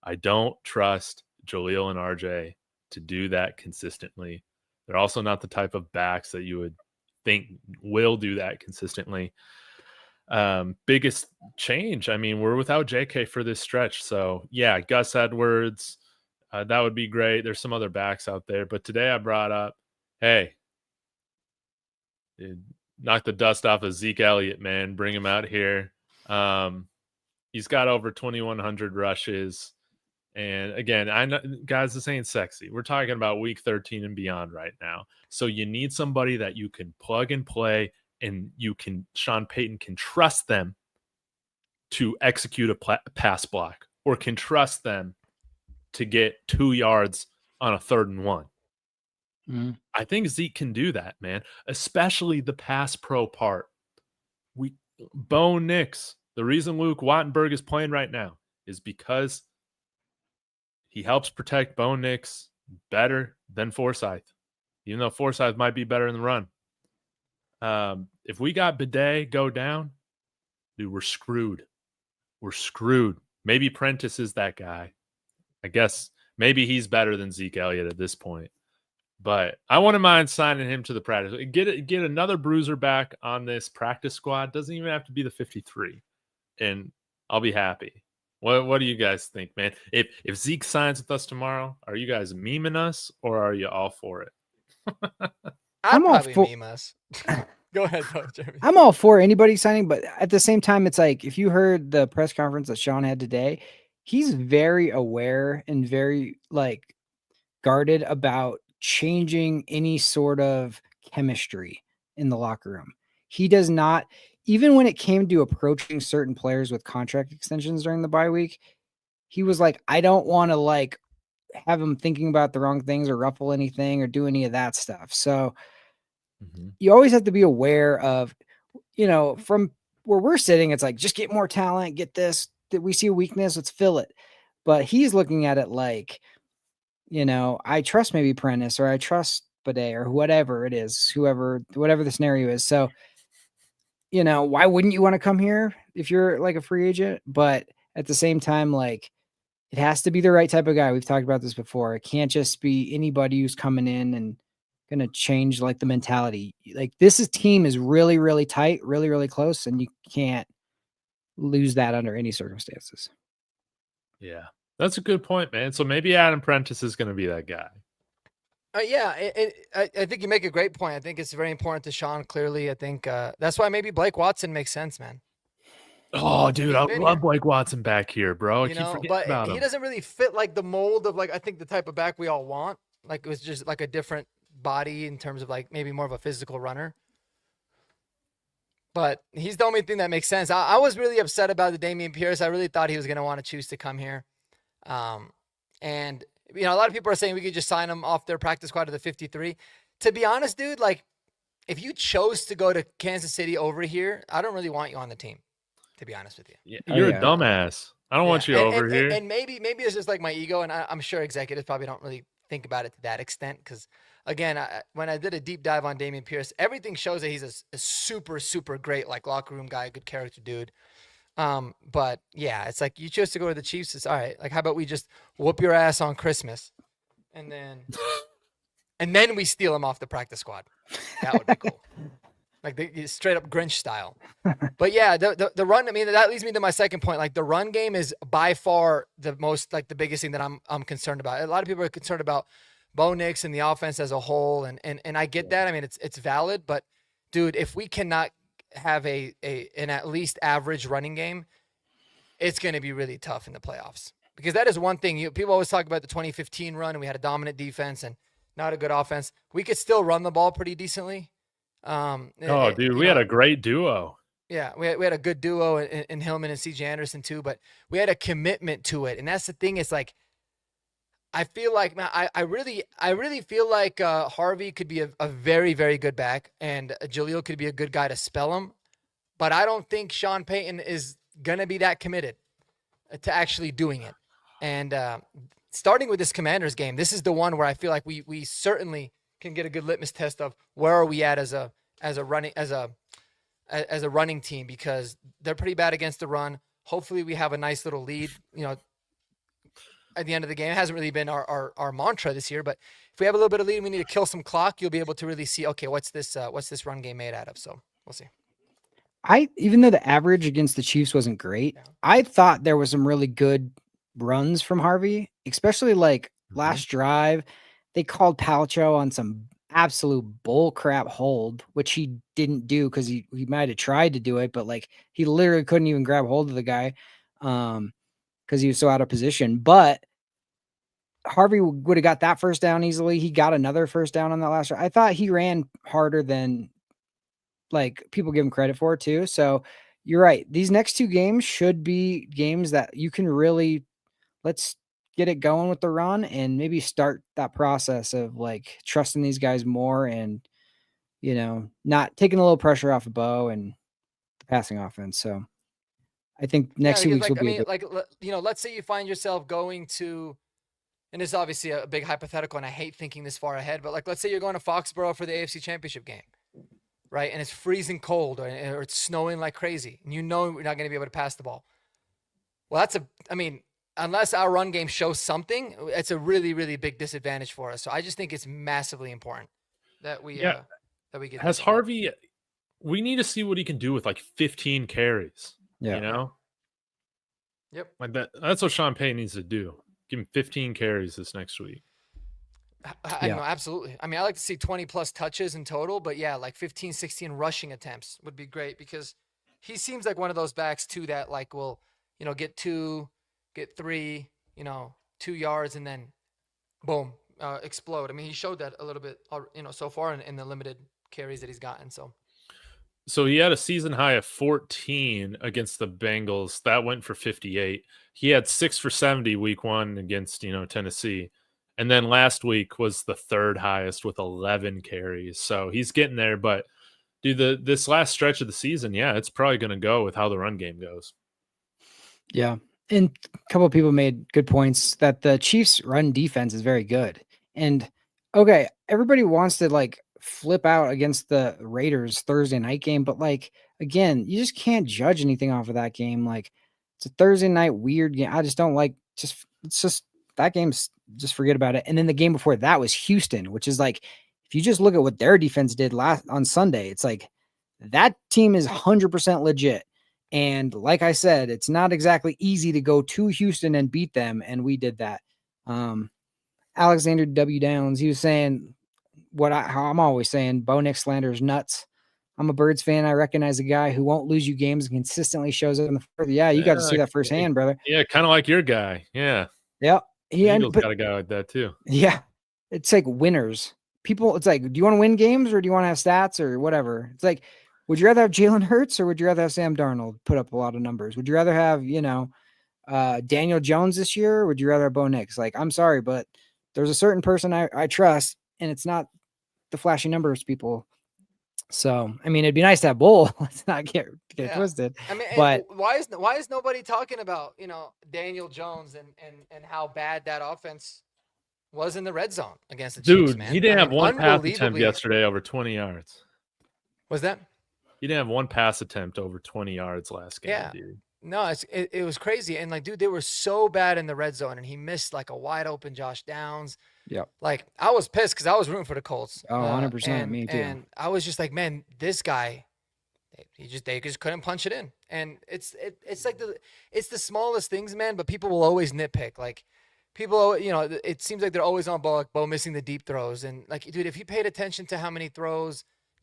I don't trust Jaleel and RJ to do that consistently. They're also not the type of backs that you would think will do that consistently. Biggest change, I mean, we're without JK for this stretch. So, yeah, Gus Edwards, that would be great. There's some other backs out there. But today I brought up, hey, dude, knock the dust off of Zeke Elliott, man. Bring him out here. He's got over 2,100 rushes. And again, I know, guys, this ain't sexy. We're talking about week 13 and beyond right now. So you need somebody that you can plug and play, and Sean Payton can trust them to execute a pass block or can trust them to get 2 yards on a 3rd and 1. I think Zeke can do that, man, especially the pass pro part. Bo Nix, the reason Luke Wattenberg is playing right now is because he helps protect Bo Nix better than Forsyth, even though Forsyth might be better in the run. If we got Bidet go down, dude, we're screwed. We're screwed. Maybe Prentice is that guy. I guess maybe he's better than Zeke Elliott at this point. But I wouldn't mind signing him to the practice. Get another bruiser back on this practice squad. Doesn't even have to be the 53. And I'll be happy. What do you guys think, man? If Zeke signs with us tomorrow, are you guys memeing us or are you all for it? I'm probably meme us. Go ahead, though, Jeremy. I'm all for anybody signing, but at the same time, it's like if you heard the press conference that Sean had today, he's very aware and very guarded about changing any sort of chemistry in the locker room. He does not, even when it came to approaching certain players with contract extensions during the bye week, he was like, I don't want to have him thinking about the wrong things or ruffle anything or do any of that stuff. So you always have to be aware of, from where we're sitting, it's like, just get more talent, get this, that we see a weakness, let's fill it. But he's looking at it like, I trust maybe Prentice or I trust Bidet or whatever it is, whatever the scenario is. So, why wouldn't you want to come here if you're like a free agent? But at the same time, it has to be the right type of guy. We've talked about this before. It can't just be anybody who's coming in and going to change the mentality. This team is really, really tight, really, really close, and you can't lose that under any circumstances. Yeah, that's a good point, man. So maybe Adam Prentice is going to be that guy. I think you make a great point. I think it's very important to Sean, clearly. I think that's why maybe Blake Watson makes sense, man. Oh, dude, I love Blake Watson back here, bro. I keep forgetting about him. He doesn't really fit the mold of I think the type of back we all want. It was just a different body in terms of maybe more of a physical runner. But he's the only thing that makes sense. I was really upset about the Dameon Pierce. I really thought he was going to want to choose to come here. And a lot of people are saying we could just sign him off their practice squad to the 53. To be honest, dude, if you chose to go to Kansas City over here, I don't really want you on the team, to be honest with you. Yeah, you're a dumbass. I don't want you over here. And maybe it's just my ego, and I'm sure executives probably don't really think about it to that extent because, again, when I did a deep dive on Dameon Pierce, everything shows that he's a super, super great locker room guy, good character dude. But yeah, it's you chose to go to the Chiefs. It's all right. How about we just whoop your ass on Christmas and then we steal him off the practice squad. That would be cool. The straight up Grinch style. But yeah, the run, that leads me to my second point. The run game is by far the most, the biggest thing that I'm concerned about. A lot of people are concerned about Bo Nix and the offense as a whole. And I get that. It's valid, but dude, if we cannot have an at least average running game, it's going to be really tough in the playoffs, because that is one thing people always talk about the 2015 run and we had a dominant defense and not a good offense. We could still run the ball pretty decently. Dude, we had a great duo. Yeah, we had a good duo in Hillman and CJ Anderson too, but we had a commitment to it. And that's the thing, is I feel like, man, I really feel like Harvey could be a very, very good back, and Jaleel could be a good guy to spell him. But I don't think Sean Payton is going to be that committed to actually doing it. And starting with this Commanders game, this is the one where I feel like we certainly can get a good litmus test of where are we at as a running team, because they're pretty bad against the run. Hopefully we have a nice little lead, at the end of the game. It hasn't really been our mantra this year, but if we have a little bit of lead and we need to kill some clock, you'll be able to really see, okay, what's this run game made out of? So we'll see. Even though the average against the Chiefs wasn't great, I thought there was some really good runs from Harvey, especially last drive. They called Palcho on some absolute bull crap hold, which he didn't do because he might have tried to do it, but he literally couldn't even grab hold of the guy. Because he was so out of position. But Harvey would have got that first down easily. He got another first down on that last drive. I thought he ran harder than people give him credit for too. So you're right. These next two games should be games that you can really let's get it going with the run and maybe start that process of like trusting these guys more and, not taking a little pressure off of Bo and the passing offense. So I think Yeah, next 2 because weeks will be let's say you find yourself going to, and it's obviously a big hypothetical, and I hate thinking this far ahead, but like, let's say you're going to Foxborough for the AFC Championship game, right? And it's freezing cold or it's snowing like crazy, and you're not going to be able to pass the ball. Well, unless our run game shows something, it's a really, really big disadvantage for us. So I just think it's massively important that we get. Has Harvey? We need to see what he can do with like 15 carries. Yeah. Yep. Like that. That's what Sean Payton needs to do. Give him 15 carries this next week. I know, absolutely. I mean, I like to see 20 plus touches in total, but yeah, like 15, 16 rushing attempts would be great because he seems like one of those backs too that like will, get 2, get 3, 2 yards and then boom, explode. I mean, he showed that a little bit, so far in the limited carries that he's gotten. So he had a season high of 14 against the Bengals. That went for 58. He had 6 for 70 week 1 against, Tennessee. And then last week was the third highest with 11 carries. So he's getting there. But, dude, this last stretch of the season, it's probably going to go with how the run game goes. Yeah. And a couple of people made good points that the Chiefs' run defense is very good. And, okay, everybody wants to, like, flip out against the Raiders Thursday night game, but like again, you just can't judge anything off of that game. Like it's a Thursday night weird game. I just don't like it's just that game's just forget about it. And then the game before that was Houston, which is like if you just look at what their defense did on Sunday, it's like that team is 100% legit. And like I said, it's not exactly easy to go to Houston and beat them, and we did that. Alexander W. Downs, he was saying how I'm always saying, Bo Nix slander is nuts. I'm a Birds fan. I recognize a guy who won't lose you games and consistently shows up in the further. Yeah, you got to see that firsthand, brother. Yeah, kind of like your guy. Yeah. Yeah. Eagles got a guy like that too. Yeah. It's like winners. People, it's like, do you want to win games or do you want to have stats or whatever? It's like, would you rather have Jalen Hurts or would you rather have Sam Darnold put up a lot of numbers? Would you rather have, Daniel Jones this year? Or would you rather have Bo Nix? Like, I'm sorry, but there's a certain person I trust, and it's not the flashy numbers people. So, I mean, it'd be nice to have Bull. Let's not get it twisted. I mean, but why is nobody talking about, Daniel Jones and how bad that offense was in the red zone against the Chiefs, man? He didn't have one pass attempt yesterday over 20 yards. Was that? He didn't have one pass attempt over 20 yards last game, dude. No, it was crazy. And like, dude, they were so bad in the red zone, and he missed like a wide open Josh Downs. Yeah. Like I was pissed because I was rooting for the Colts. Oh, 100%. Me too. And I was just like, man, this guy, they just couldn't punch it in. And it's like it's the smallest things, man, but people will always nitpick. Like people, it seems like they're always on Bo, like Bo missing the deep throws. And like, dude, if you paid attention to how many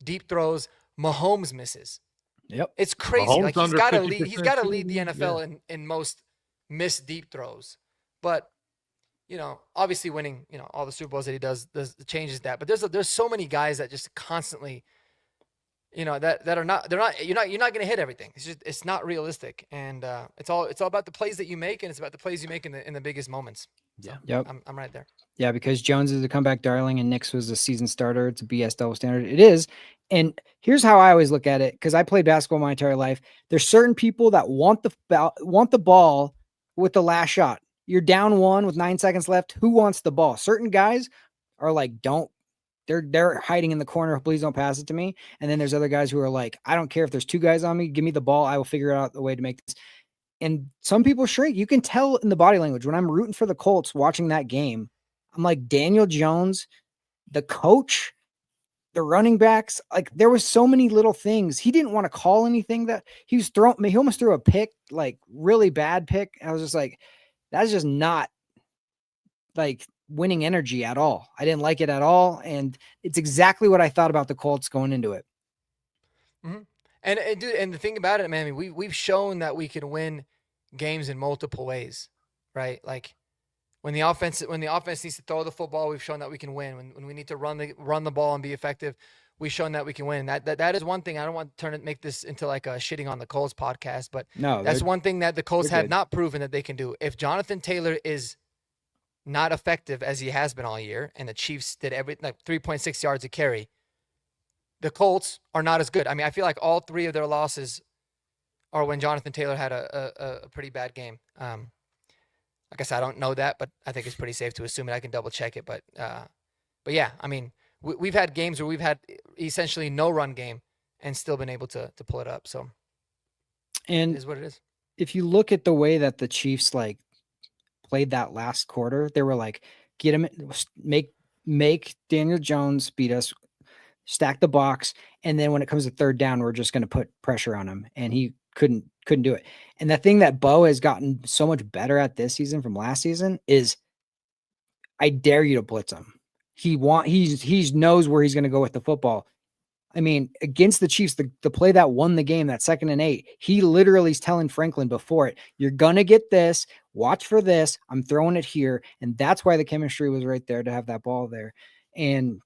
deep throws Mahomes misses. Yep. It's crazy. Mahomes like he's got to lead the NFL in most missed deep throws. But obviously winning, all the Super Bowls that he does changes that. But there's so many guys that just constantly, that are not, you're not going to hit everything. It's not realistic. And it's all about the plays that you make, and it's about the plays you make in the biggest moments. So, yep. I'm right there. Yeah, because Jones is a comeback darling and Nix was a season starter. It's a BS double standard. It is. And here's how I always look at it, because I played basketball my entire life. There's certain people that want the ball with the last shot. You're down 1 with 9 seconds left. Who wants the ball? Certain guys are like, they're hiding in the corner. Please don't pass it to me. And then there's other guys who are like, I don't care if there's 2 guys on me. Give me the ball. I will figure out the way to make this. And some people shrink. You can tell in the body language. When I'm rooting for the Colts watching that game, I'm like, Daniel Jones, the coach, the running backs, like there was so many little things. He didn't want to call anything that he was throwing. He almost threw a pick, like really bad pick. I was just like, that's just not like winning energy at all. I didn't like it at all. And it's exactly what I thought about the Colts going into it. Mm-hmm. And dude, and the thing about it, man, I mean, we've shown that we can win games in multiple ways, right? Like when the offense needs to throw the football, we've shown that we can win. When we need to run the ball and be effective, we've shown that we can win. That is one thing. I don't want to make this into like a shitting on the Colts podcast, but No, that's one thing that the Colts they're have good. not proven that they can do. If Jonathan Taylor is not effective as he has been all year, and the Chiefs did 3.6 yards a carry, the Colts are not as good. I mean, I feel like all three of their losses are when Jonathan Taylor had a pretty bad game. Like I said, I don't know that, but I think it's pretty safe to assume it. I can double check it, but yeah, I mean, we've had games where we've had essentially no run game and still been able to pull it up. So And it is what it is. if you look at the way that the Chiefs like played that last quarter, they were like, get him, make Daniel Jones beat us, stack the box, and then when it comes to third down, we're just going to put pressure on him, and he couldn't do it. And the thing that Bo has gotten so much better at this season from last season is, I dare you to blitz him. He knows where he's going to go with the football. I mean, against the Chiefs, the play that won the game, that 2nd and 8, he literally is telling Franklin before it, you're going to get this, watch for this, I'm throwing it here. And that's why the chemistry was right there to have that ball there. And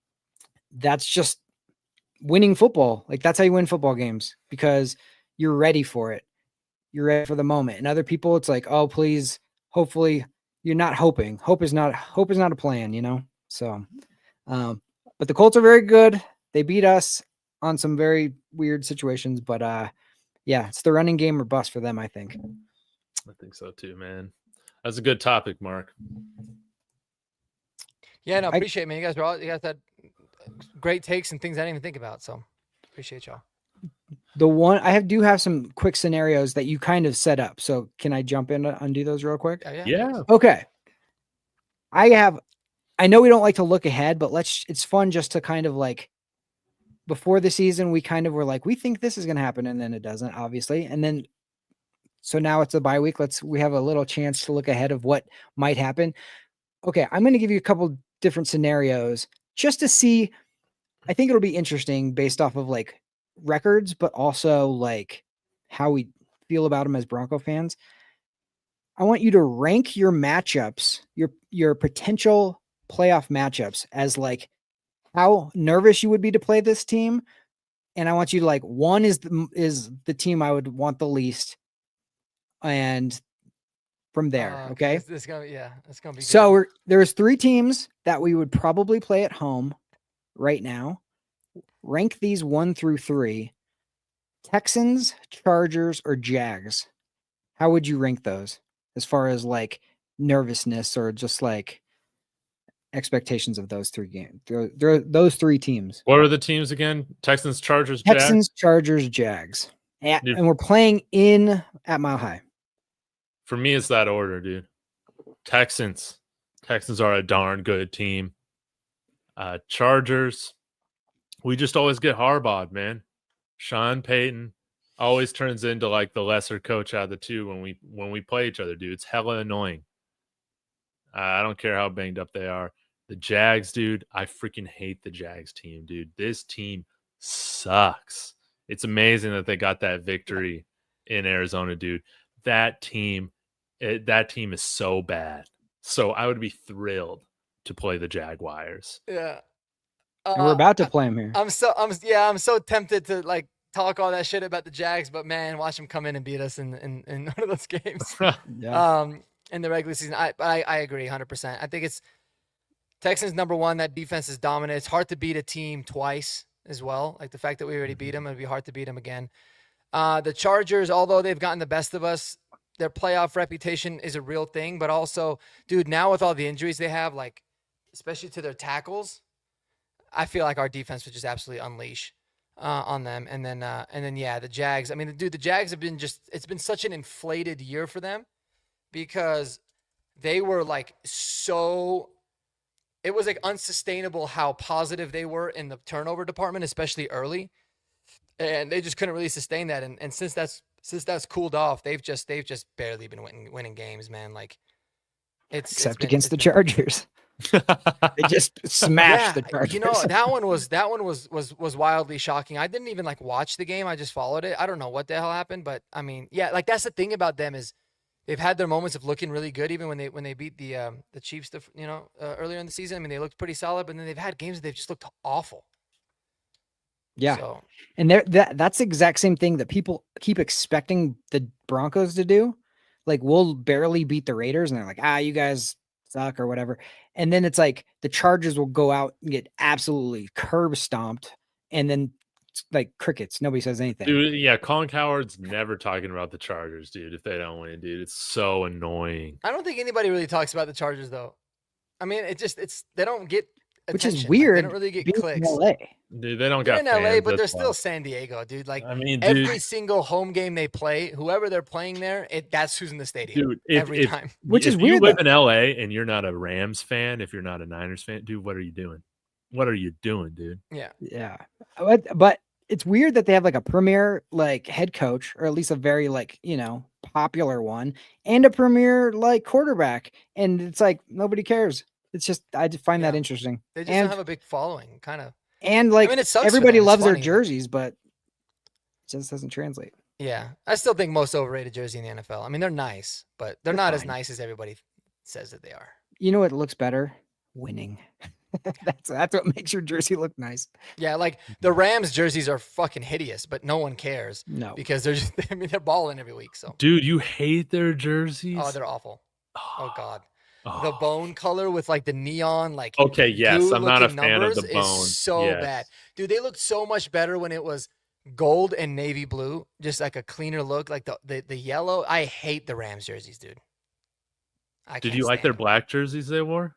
that's just winning football. Like, that's how you win football games, because you're ready for it. You're ready for the moment. And other people, it's like, oh, please, hopefully you're not hoping. Hope is not a plan, you know? So, but the Colts are very good. They beat us on some very weird situations, but yeah, it's the running game or bust for them, I think. I think so too, man. That's a good topic, Mark. Yeah, no, appreciate it, man. You guys had great takes and things I didn't even think about. So appreciate y'all. The one I do have some quick scenarios that you kind of set up. So can I jump in to undo those real quick? Yeah. Okay. I know we don't like to look ahead, but it's fun just to kind of like, before the season, we kind of were like, we think this is going to happen. And then it doesn't, obviously. And then, so now it's a bye week. We have a little chance to look ahead of what might happen. Okay. I'm going to give you a couple different scenarios just to see. I think it'll be interesting based off of like records, but also like how we feel about them as Bronco fans. I want you to rank your matchups, your potential playoff matchups, as like how nervous you would be to play this team. And I want you to like, one is the team I would want the least. And from there, okay? It's gonna be so good. there's 3 teams that we would probably play at home right now. Rank these 1 through 3. Texans, Chargers, or Jags. How would you rank those as far as like nervousness or just like expectations of those 3 games? Those 3 teams. What are the teams again? Texans, Chargers, Texans, Chargers, Jags. And we're playing at Mile High. For me, it's that order, dude. Texans are a darn good team. Chargers, we just always get harbaugh'd, man. Sean Payton always turns into like the lesser coach out of the two when we play each other, dude. It's hella annoying. I don't care how banged up they are. The Jags, dude, I freaking hate the Jags team, dude. This team sucks. It's amazing that they got that victory in Arizona, dude. That team is so bad. So I would be thrilled to play the Jaguars. Yeah. And we're about to play them here. I'm so tempted to like talk all that shit about the Jags, but man, watch them come in and beat us in one of those games. Yeah. In the regular season. I agree 100%. I think it's Texans number 1. That defense is dominant. It's hard to beat a team twice as well. Like the fact that we already beat them, it'd be hard to beat them again. The Chargers, although they've gotten the best of us, their playoff reputation is a real thing. But also, dude, now with all the injuries they have, like especially to their tackles, I feel like our defense would just absolutely unleash on them. And then yeah, the Jags. I mean, dude, the Jags have been it's been such an inflated year for them because they were like it was like unsustainable how positive they were in the turnover department, especially early. And they just couldn't really sustain that. And since that's cooled off, they've just barely been winning games, man. Like except against the Chargers. They just smashed the Chargers. You know, that one was wildly shocking. I didn't even like watch the game. I just followed it. I don't know what the hell happened, but I mean, yeah, like that's the thing about them is they've had their moments of looking really good, even when they beat the Chiefs, earlier in the season. I mean, they looked pretty solid, but then they've had games that they've just looked awful. Yeah. So And that's the exact same thing that people keep expecting the Broncos to do. Like, we'll barely beat the Raiders, and they're like, you guys suck or whatever. And then it's like the Chargers will go out and get absolutely curb stomped, and then like crickets. Nobody says anything. Dude, yeah, Colin Coward's never talking about the Chargers, dude, if they don't win, dude. It's so annoying. I don't think anybody really talks about the Chargers though. I mean, they don't get Which attention. is Like, weird. they don't really get being in clicks. LA. Dude, they don't They're got in LA, fans, but they're that's still why. San Diego, dude. Like, I mean, every dude, single home game they play, whoever they're playing there, that's who's in the stadium. dude, every time. Which is if weird, you live though. in LA and you're not a Rams fan, if you're not a Niners fan, dude, what are you doing? What are you doing, dude? Yeah. Yeah. But it's weird that they have like a premier like head coach, or at least a very like, popular one, and a premier like quarterback. And it's like nobody cares. It's just, I just find that Yeah. interesting. They just And don't have a big following, kind of. And like, I mean, it sucks for everybody them. It's loves their funny, but- jerseys, but it just doesn't translate. Yeah. I still think most overrated jersey in the NFL. I mean, they're nice, but they're They're not as fine. nice as everybody says that they are. You know what looks better? Winning. that's what makes your jersey look nice. Yeah, like the Rams jerseys are fucking hideous, but no one cares No. because they're just, I mean, they're balling every week. So, Dude, you hate their jerseys? oh, they're awful. Oh God. The Oh. bone color with like the neon, like Okay, yes, I'm not a glue-looking fan of the numbers bone. is so Yes. bad. Dude, they looked so much better when it was gold and navy blue, just like a cleaner look, like the yellow. I hate the Rams jerseys, dude. Did can't you like their stand black jerseys they wore?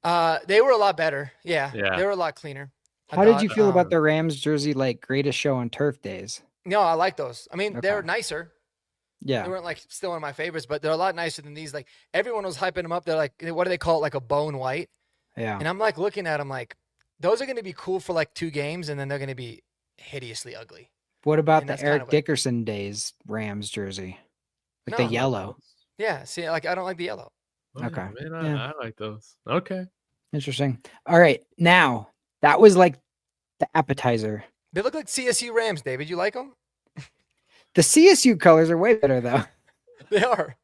them. They were a lot better. Yeah. Yeah. They were a lot cleaner. I How did thought, you feel about the Rams jersey, like greatest show on turf days? No, I like those. I mean, they're Okay. nicer. Yeah. They weren't like still one of my favorites, but they're a lot nicer than these. Like everyone was hyping them up. They're like, what do they call it? Like a bone white. Yeah. And I'm like looking at them like, those are going to be cool for like 2 games, and then they're going to be hideously ugly. What about and the that's kind Eric of what- Dickerson days Rams jersey? Like No. the yellow. Yeah. See, like I don't like the yellow. Oh, Okay. Man, Yeah. I like those. Okay. Interesting. All right. Now, that was like the appetizer. They look like CSU Rams, David. You like them? The CSU colors are way better, though. They are.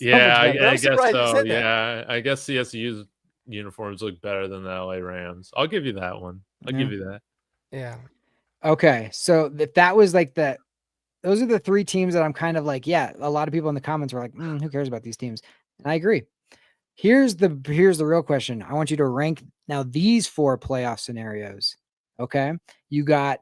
Yeah, much I better. I'm guess surprised you so. said that. Yeah, I guess CSU's uniforms look better than the LA Rams. I'll give you that one. I'll give you that. Yeah. Okay. So if that was like those are the 3 teams that I'm kind of like, yeah, a lot of people in the comments were like, who cares about these teams? And I agree. Here's the real question. I want you to rank now these 4 playoff scenarios. Okay. You got,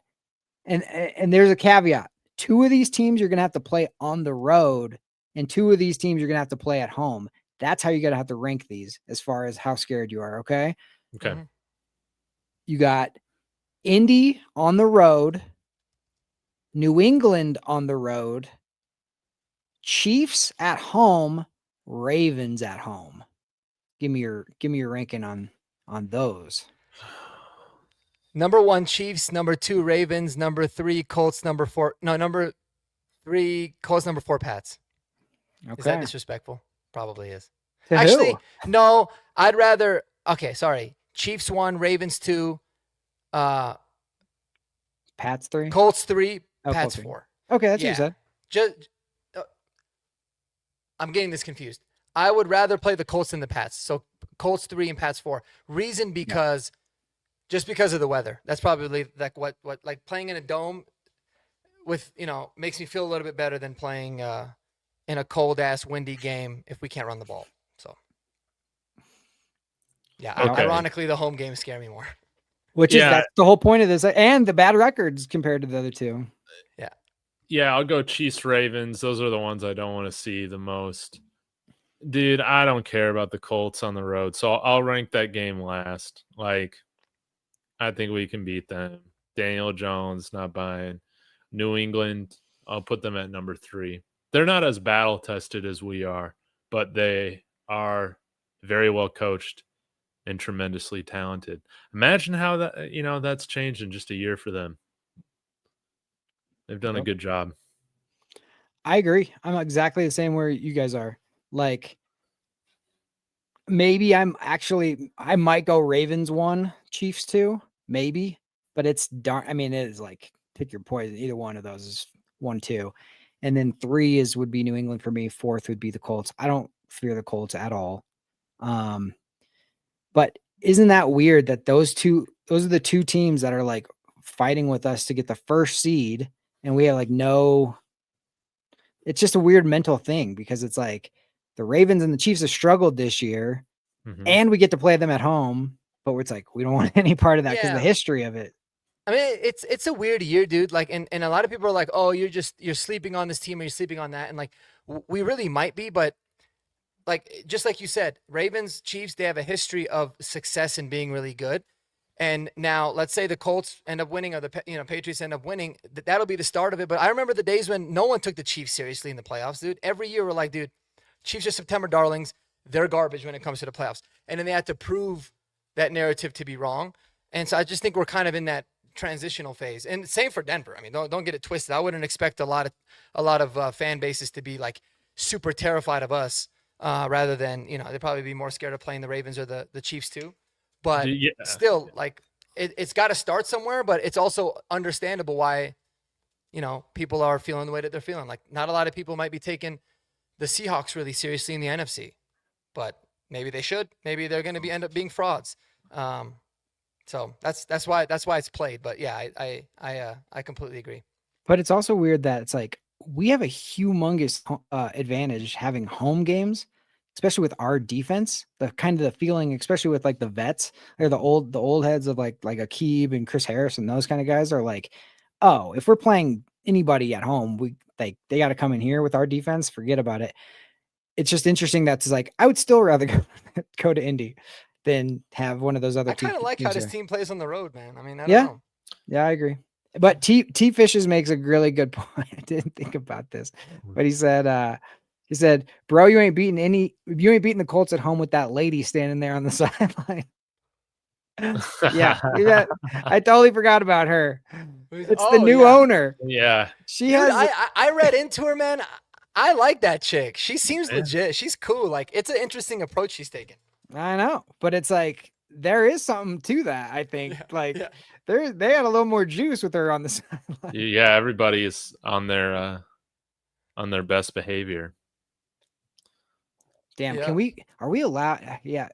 and there's a caveat. 2 of these teams you're going to have to play on the road, and 2 of these teams you're going to have to play at home. That's how you're going to have to rank these as far as how scared you are. Okay. Okay. Mhm. You got Indy on the road, New England on the road, Chiefs at home, Ravens at home. Give me your ranking on those. Number 1, Chiefs. Number 2, Ravens. Number 3, Colts. Number 4. No, number 3, Colts. Number 4, Pats. Okay. Is that disrespectful? Probably is. To Actually, who? no. I'd rather. Okay, sorry. Chiefs 1, Ravens 2, Pats 3. Colts 3, Oh, Pats Colts 3. 4. Okay, that's what Yeah. you said. Just, I'm getting this confused. I would rather play the Colts than the Pats. So Colts 3 and Pats 4. Reason because, just because of the weather. That's probably like what like playing in a dome with, makes me feel a little bit better than playing in a cold ass windy game if we can't run the ball. So yeah, Okay. ironically, the home games scare me more. Which is Yeah. that's the whole point of this, and the bad records compared to the other 2. Yeah, I'll go Chiefs Ravens. Those are the ones I don't want to see the most. Dude, I don't care about the Colts on the road. So I'll rank that game last. Like, I think we can beat them. Daniel Jones, not buying. New England, I'll put them at number 3. They're not as battle tested as we are, but they are very well coached and tremendously talented. Imagine how that's changed in just a year for them. They've done a good job. I agree. I'm exactly the same where you guys are. Like, maybe I might go Ravens 1, Chiefs 2, maybe, but it's darn. I mean, it is like pick your poison. Either one of those is 1, 2, and then 3 would be New England for me. 4th would be the Colts. I don't fear the Colts at all. But isn't that weird that those are the 2 teams that are like fighting with us to get the first seed, and we have like no. It's just a weird mental thing because it's like the Ravens and the Chiefs have struggled this year, and we get to play them at home, but it's like we don't want any part of that because the history of it. I mean, it's a weird year, dude. Like, and a lot of people are like, "Oh, you're sleeping on this team, or you're sleeping on that," and like, we really might be, but like, just like you said, Ravens, Chiefs, they have a history of success and being really good. And now, let's say the Colts end up winning, or the Patriots end up winning. That'll be the start of it. But I remember the days when no one took the Chiefs seriously in the playoffs, dude. Every year we're like, dude, Chiefs are September darlings. They're garbage when it comes to the playoffs. And then they had to prove that narrative to be wrong. And so I just think we're kind of in that transitional phase. And same for Denver. I mean, don't get it twisted. I wouldn't expect a lot of fan bases to be like super terrified of us, rather than they'd probably be more scared of playing the Ravens or the Chiefs too. But still, like it's got to start somewhere. But it's also understandable why people are feeling the way that they're feeling. Like not a lot of people might be taking the Seahawks really seriously in the NFC, but maybe they should. Maybe they're going to end up being frauds. So that's why it's played. But yeah, I completely agree. But it's also weird that it's like we have a humongous advantage having home games, especially with our defense. The kind of the feeling, especially with like the vets or the old heads of like Aqib and Chris Harris and those kind of guys are like, oh, if we're playing anybody at home, they got to come in here with our defense. Forget about it. It's just interesting. That's like I would still rather go to Indy than have one of those other. I kind of like how this team plays on the road, man. I mean, I don't know. Yeah, I agree. But T Fishes makes a really good point. I didn't think about this, but he said, bro, you ain't beating the Colts at home with that lady standing there on the sideline. yeah, I totally forgot about her. It's the new owner. Yeah. She has. I read into her, man. I like that chick. She seems legit. She's cool. Like it's an interesting approach she's taking. I know, but it's like there is something to that. I think they had a little more juice with her on the sideline. Yeah, everybody is on their best behavior. Damn, are we allowed? Yeah.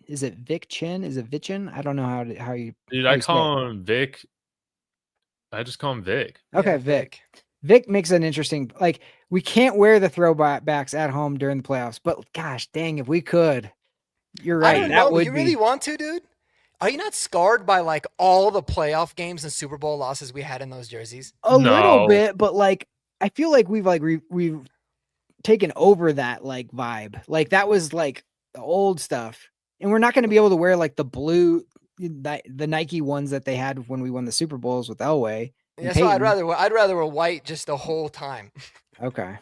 Is it Vic Chin? Is it Vichin? I don't know how you. Dude, I call him Vic. I just call him Vic. Okay, yeah, Vic. Vic makes an interesting, like, we can't wear the throwbacks at home during the playoffs, but gosh dang, if we could, you're right. I don't know, you really want to, dude? Are you not scarred by like all the playoff games and Super Bowl losses we had in those jerseys? A little bit, but like, I feel like we've taken over that like vibe. Like that was like the old stuff. And we're not going to be able to wear like the blue, the Nike ones that they had when we won the Super Bowls with Elway. Yeah, so I'd rather wear white just the whole time. Okay.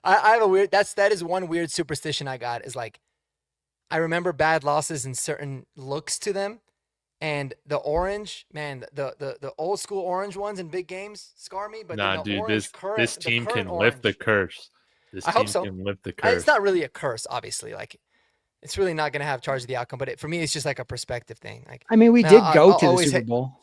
I have a weird, that is one weird superstition I got is like, I remember bad losses and certain looks to them. And the orange, man, the old school orange ones in big games scar me. But dude, this team can lift the curse. I hope so. Can lift the curse. It's not really a curse, obviously. Like, it's really not going to have charge of the outcome. But for me, it's just like a perspective thing. Like, I mean, we did go to the Super Bowl.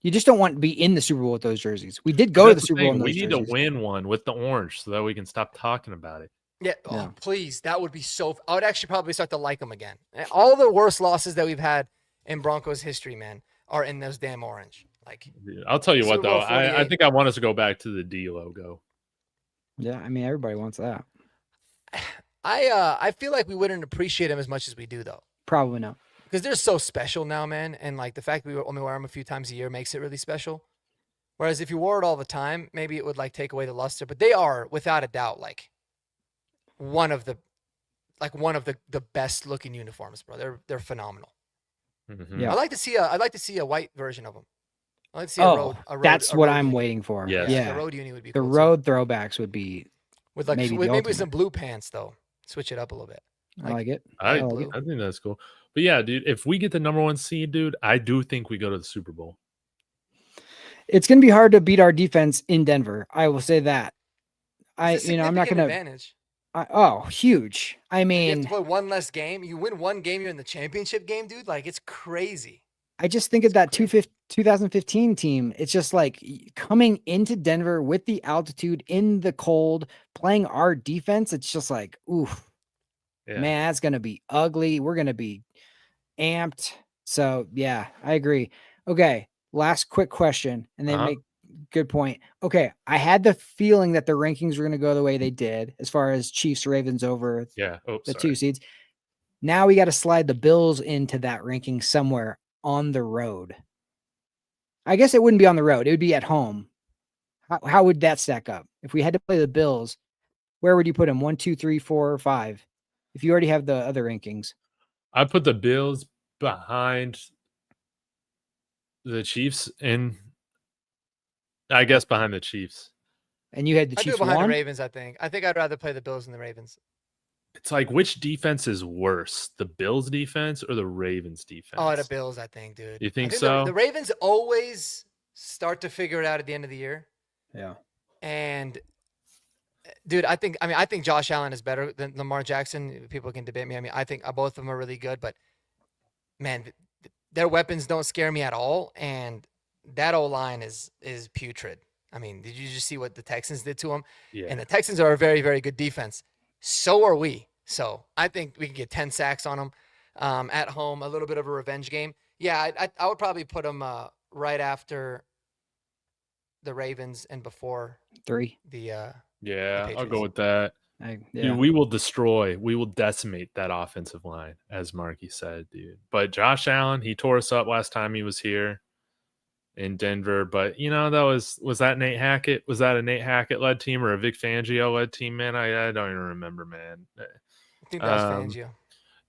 You just don't want to be in the Super Bowl with those jerseys. We did go to the Super Bowl in those jerseys. We need to win one with the orange so that we can stop talking about it. Yeah. Oh, please. That would be so. I would actually probably start to like them again. All the worst losses that we've had in Broncos history, man, are in those damn orange. Like, I'll tell you what, though. I think I want us to go back to the D logo. Yeah, I mean, everybody wants that. I feel like we wouldn't appreciate them as much as we do, though. Probably not. Because they're so special now, man. And like the fact we only wear them a few times a year makes it really special. Whereas if you wore it all the time, maybe it would like take away the luster. But they are, without a doubt, like one of the best looking uniforms, bro. They're phenomenal. Mm-hmm. Yeah. I'd like to see a white version of them. I'd like to see a road. That's what I'm waiting for. Yes. Yeah. The road uni would be the cool road too. Throwbacks would be with like maybe some blue pants though. Switch it up a little bit. I like it. I think that's cool. But yeah, dude, if we get the number 1 seed, dude, I do think we go to the Super Bowl. It's going to be hard to beat our defense in Denver. I will say that. I'm not going to advantage. Huge. I mean, you have to play one less game. You win one game, you're in the championship game, dude. Like it's crazy. I just think of that 2015 team. It's just like coming into Denver with the altitude in the cold, playing our defense. It's just like, oof, man, that's going to be ugly. We're going to be amped. So yeah, I agree. Okay, last quick question, and then Uh-huh. make good point. Okay, I had the feeling that the rankings were going to go the way they did, as far as Chiefs Ravens over Yeah. Oh, the sorry. 2 seeds. Now we got to slide the Bills into that ranking somewhere on the road. I guess it wouldn't be on the road; it would be at home. How would that stack up if we had to play the Bills? Where would you put them? 1, 2, 3, 4, or 5? If you already have the other rankings. I put the Bills behind the Chiefs, and I guess behind the Chiefs. And you had the I do it Chiefs behind the 1? Ravens, I think. I think I'd rather play the Bills than the Ravens. It's like, which defense is worse, the Bills defense or the Ravens defense? Oh, the Bills, I think, dude. You think I so? The Ravens always start to figure it out at the end of the year. Yeah. And dude, I think Josh Allen is better than Lamar Jackson. People can debate me. I mean, I think both of them are really good, but man, their weapons don't scare me at all. And that O-line is putrid. I mean, did you just see what the Texans did to them? Yeah. And the Texans are a very, very good defense. So are we. So I think we can get 10 sacks on them at home, a little bit of a revenge game. Yeah, I would probably put them right after the Ravens and before 3. Yeah, I'll Patriots. go with that. Dude, we will decimate that offensive line, as Marky said, dude. But Josh Allen, he tore us up last time he was here in Denver. But, was that Nate Hackett? Was that a Nate Hackett-led team or a Vic Fangio-led team, man? I don't even remember, man. I think that was Fangio.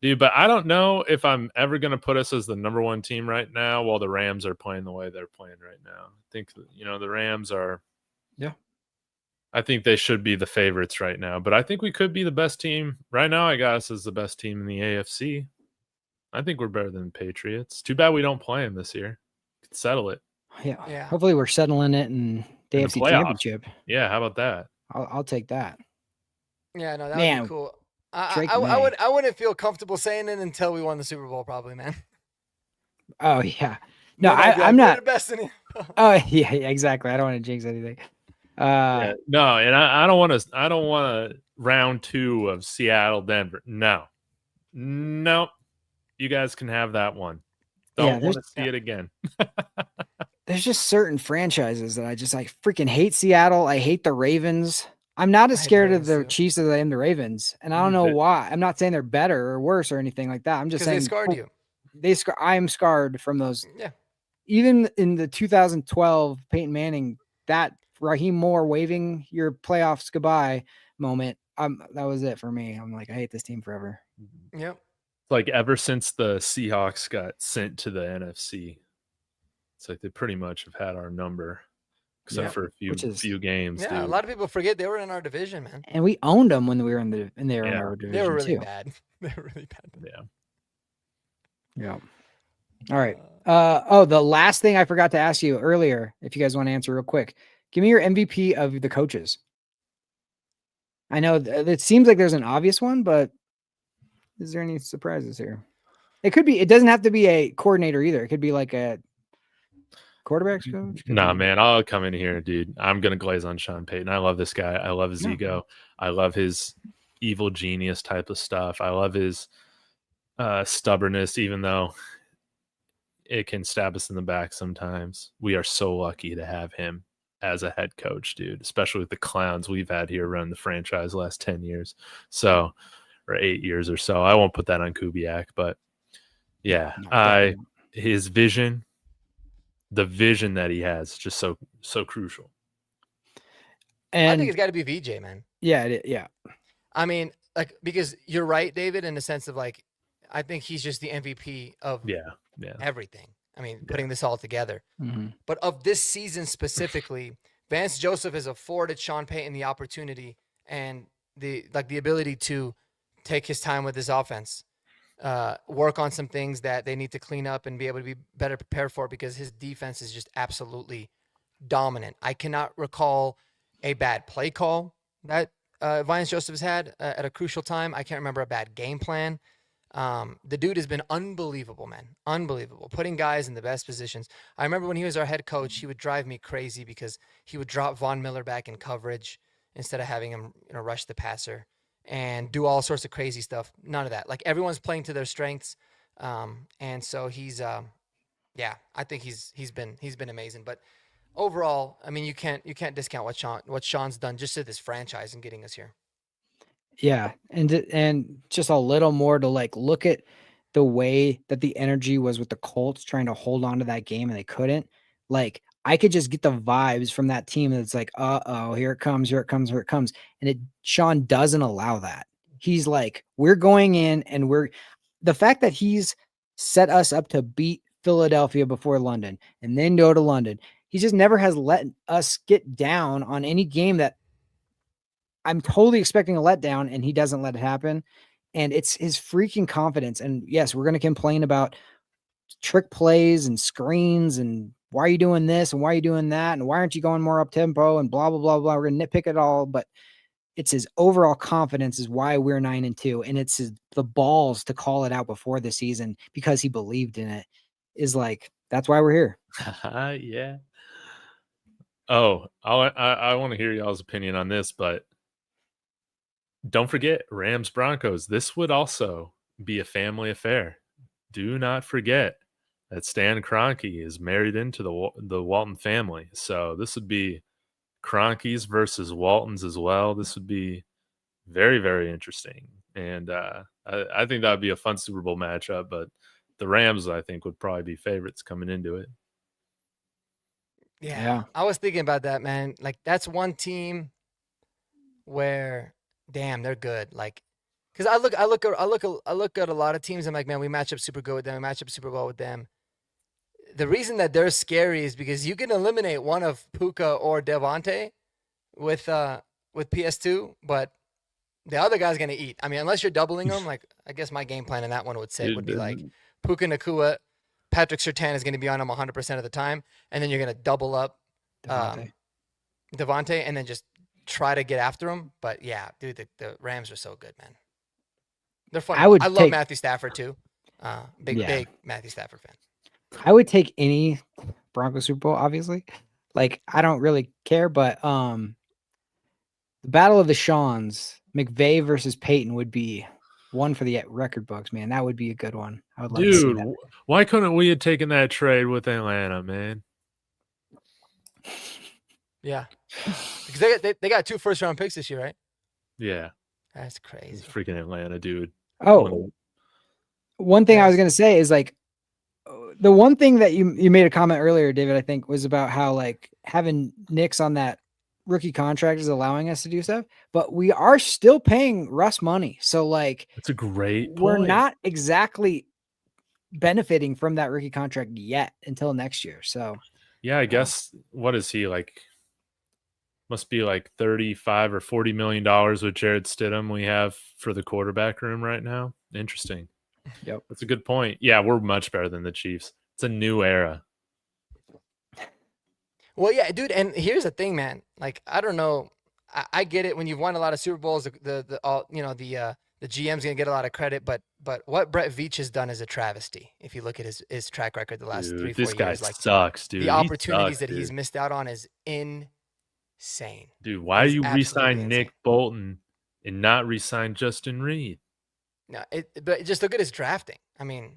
Dude, but I don't know if I'm ever going to put us as the number 1 team right now while the Rams are playing the way they're playing right now. I think, the Rams are – yeah. I think they should be the favorites right now, but I think we could be the best team. Right now, I got us as the best team in the AFC. I think we're better than the Patriots. Too bad we don't play them this year. Could settle it. Yeah. Hopefully we're settling it in the AFC Championship. Yeah, how about that? I'll take that. Yeah, no, that would be cool. I wouldn't feel comfortable saying it until we won the Super Bowl, probably, man. Oh yeah. No, I'm not the best in it. Oh yeah, exactly. I don't want to jinx anything. No, and I don't want to round 2 of Seattle, Denver. No. You guys can have that one. Don't want to see it again. There's just certain franchises that I just freaking hate. Seattle. I hate the Ravens. I'm not as scared of the Chiefs as I am the Ravens, and I don't know why. I'm not saying they're better or worse or anything like that. I'm just saying they scarred you. I am scarred from those. Yeah. Even in the 2012 Peyton Manning, that Raheem Moore waving your playoffs goodbye moment, that was it for me. I'm like, I hate this team forever. Yep. Like ever since the Seahawks got sent to the NFC, it's like they pretty much have had our number, except for a few games. Yeah, dude. A lot of people forget they were in our division, man. And we owned them when we were in our division. They were really too. bad. They were really bad. Yeah. All right. The last thing I forgot to ask you earlier, if you guys want to answer real quick, give me your MVP of the coaches. I know it seems like there's an obvious one, but is there any surprises here? It doesn't have to be a coordinator either. It could be like a quarterback's coach. Nah, man, I'll come in here, dude. I'm going to glaze on Sean Payton. I love this guy. I love his ego. I love his evil genius type of stuff. I love his stubbornness, even though it can stab us in the back sometimes. We are so lucky to have him as a head coach, dude, especially with the clowns we've had here running the franchise the last 10 years. So, or 8 years or so. I won't put that on Kubiak, but yeah, his vision, the vision that he has, just so crucial. And I think it's got to be VJ, man. Yeah. I mean, because you're right, David, in the sense of I think he's just the MVP of everything. I mean, putting this all together. Mm-hmm. But of this season specifically, Vance Joseph has afforded Sean Payton the opportunity and the ability to take his time with his offense, work on some things that they need to clean up and be able to be better prepared for, because his defense is just absolutely dominant. I cannot recall a bad play call that Vance Joseph has had at a crucial time. I can't remember a bad game plan. The dude has been unbelievable, man. Unbelievable. Putting guys in the best positions. I remember when he was our head coach, he would drive me crazy because he would drop Von Miller back in coverage instead of having him, rush the passer and do all sorts of crazy stuff. None of that. Everyone's playing to their strengths. And so he's yeah, I think he's been amazing. But overall, I mean, you can't discount what Sean's done just to this franchise and getting us here. Yeah, and just a little more to like look at the way that the energy was with the Colts trying to hold on to that game and they couldn't. Like I could just get the vibes from that team that's like, uh-oh, here it comes, here it comes, here it comes. And Sean doesn't allow that. He's like, we're going in and the fact that he's set us up to beat Philadelphia before London and then go to London. He just never has let us get down on any game that I'm totally expecting a letdown and he doesn't let it happen. And it's his freaking confidence. And yes, we're going to complain about trick plays and screens and why are you doing this and why are you doing that and why aren't you going more up tempo and blah blah blah blah. We're gonna nitpick it all, but it's his overall confidence is why we're 9-2, and it's the balls to call it out before the season because he believed in it. Is like that's why we're here. Yeah. Oh, I want to hear y'all's opinion on this, but don't forget Rams Broncos. This would also be a family affair. Do not forget that Stan Kroenke is married into the Walton family. So this would be Kroenkes versus Waltons as well. This would be very, very interesting. And I think that would be a fun Super Bowl matchup. But the Rams, I think, would probably be favorites coming into it. Yeah. I was thinking about that, man. Like that's one team where, damn, they're good. Like, because I look at a lot of teams. I'm like, man, we match up super good with them. We match up super well with them. The reason that they're scary is because you can eliminate one of Puka or Devontae with PS2, but the other guy's gonna eat. I mean, unless you're doubling them, like I guess my game plan in that one would be like Puka Nakua, Patrick Surtain is gonna be on him 100% of the time, and then you're gonna double up Devontae, and then just try to get after him. But yeah, dude, the Rams are so good, man. They're fun. I love Matthew Stafford too. Big Matthew Stafford fan. I would take any Broncos Super Bowl, obviously. Like, I don't really care, but the Battle of the Seans, McVay versus Payton would be one for the record books, man. That would be a good one. I would love to see that. Why couldn't we have taken that trade with Atlanta, man? Yeah. Because they got 2 first-round picks this year, right? Yeah. That's crazy. It's freaking Atlanta, dude. Oh, one thing I was going to say is like, the one thing that you made a comment earlier, David, I think was about how like having Nix on that rookie contract is allowing us to do stuff, but we are still paying Russ money. So like, that's a great point. We're not exactly benefiting from that rookie contract yet until next year. So yeah, I guess what is he like? Must be like $35 or $40 million with Jared Stidham we have for the quarterback room right now. Interesting. Yep. That's a good point. Yeah, we're much better than the Chiefs. It's a new era. Well, yeah, dude, and here's the thing, man. Like, I don't know. I get it when you've won a lot of Super Bowls, the GM's gonna get a lot of credit, but what Brett Veach has done is a travesty. If you look at his track record the last 3-4 years, this guy sucks, dude. The opportunities that he's missed out on is insane. Dude, why do you re-sign Nick Bolton and not re-sign Justin Reed? No, but just look at his drafting. I mean,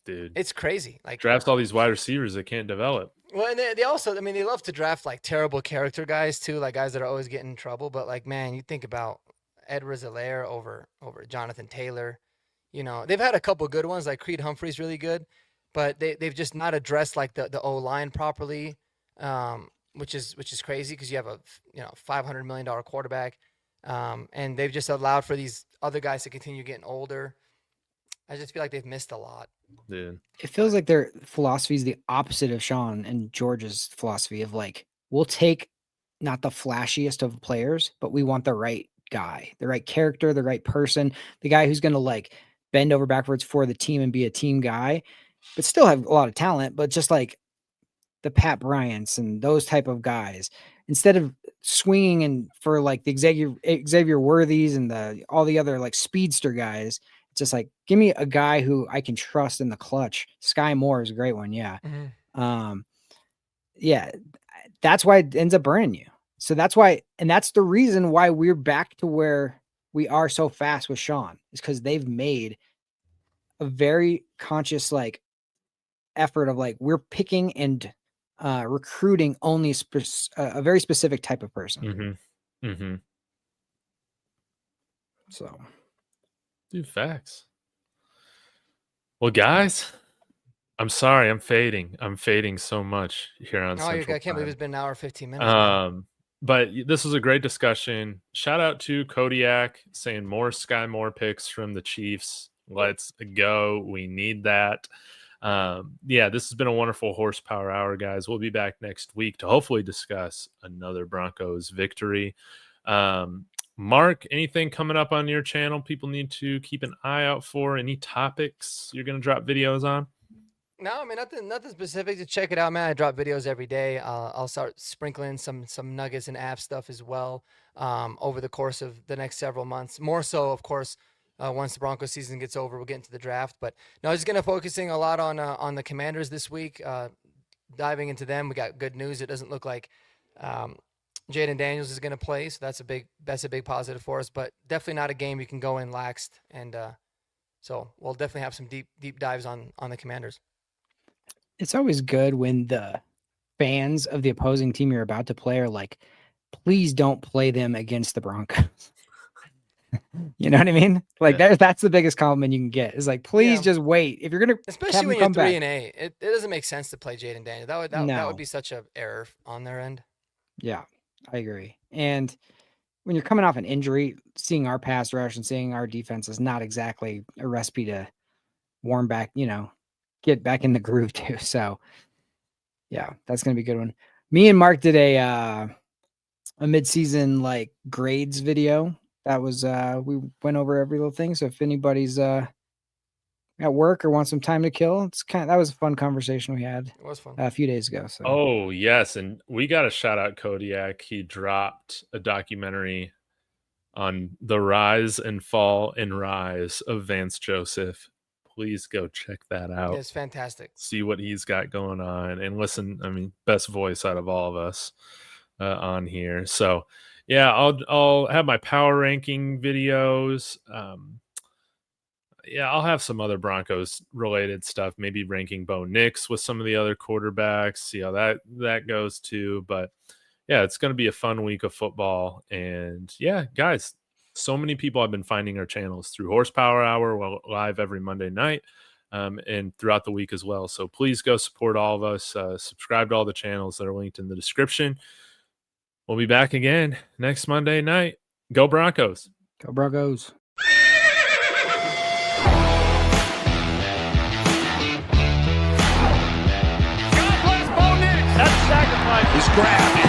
dude, it's crazy. Like drafts all these wide receivers that can't develop. Well, and they also, I mean, they love to draft like terrible character guys too, like guys that are always getting in trouble. But like, man, you think about Edwards-Helaire over Jonathan Taylor. You know, they've had a couple good ones, like Creed Humphrey's really good, but they've just not addressed like the O-line properly, which is crazy because you have a $500 million quarterback. And they've just allowed for these other guys to continue getting older. I just feel like they've missed a lot. Dude. It feels like their philosophy is the opposite of Sean and George's philosophy of like, we'll take not the flashiest of players, but we want the right guy, the right character, the right person, the guy who's going to like bend over backwards for the team and be a team guy, but still have a lot of talent, but just like the Pat Bryants and those type of guys, instead of swinging and for like the Xavier Worthies and all the other like speedster guys, it's just like, give me a guy who I can trust in the clutch. Sky Moore is a great one. Yeah. Mm-hmm. Yeah. That's why it ends up burning you. So that's why, and that's the reason why we're back to where we are so fast with Sean, is because they've made a very conscious, like, effort of like we're picking and recruiting only a very specific type of person. So, dude, facts. Well, guys, I'm sorry, I'm fading so much here on Oh, Central I can't believe Time. it's been an hour 15 minutes. Man. But this was a great discussion. Shout out to Kodiak saying more Sky Moore picks from the Chiefs. Let's go. We need that. Yeah, this has been a wonderful horsepower hour, guys. We'll be back next week to hopefully discuss another Broncos victory. Mark, anything coming up on your channel people need to keep an eye out for? Any topics you're going to drop videos on? No, I mean nothing specific. To check it out, man. I drop videos every day. I'll start sprinkling some nuggets and app stuff as well over the course of the next several months. More so, of course, once the Broncos season gets over, we'll get into the draft. But no, I'm just gonna focusing a lot on the Commanders this week. Diving into them, we got good news. It doesn't look like Jaden Daniels is gonna play, so that's a big positive for us. But definitely not a game you can go in laxed, and so we'll definitely have some deep dives on the Commanders. It's always good when the fans of the opposing team you're about to play are like, please don't play them against the Broncos. You know what I mean? Like that's the biggest compliment you can get. Is like, please just wait. If you're gonna, especially when you're 3-8, it doesn't make sense to play Jaden Daniels. That would be such an error on their end. Yeah, I agree. And when you're coming off an injury, seeing our pass rush and seeing our defense is not exactly a recipe to warm back, get back in the groove too. So yeah, that's going to be a good one. Me and Mark did a mid-season like grades video. That was, we went over every little thing. So if anybody's at work or wants some time to kill, that was a fun conversation we had. It was fun a few days ago. So. Oh yes. And we got to shout out Kodiak. He dropped a documentary on the rise and fall and rise of Vance Joseph. Please go check that out. It's fantastic. See what he's got going on and listen. I mean, best voice out of all of us on here. So yeah, I'll have my power ranking videos. Yeah, I'll have some other Broncos related stuff, maybe ranking Bo Nix with some of the other quarterbacks, see how that goes too. But yeah, it's going to be a fun week of football. And yeah, guys, so many people have been finding our channels through Horsepower Hour live every Monday night and throughout the week as well. So please go support all of us. Subscribe to all the channels that are linked in the description. We'll be back again next Monday night. Go Broncos. Go Broncos. God bless Bo Nix. That sacrifice is grabbed.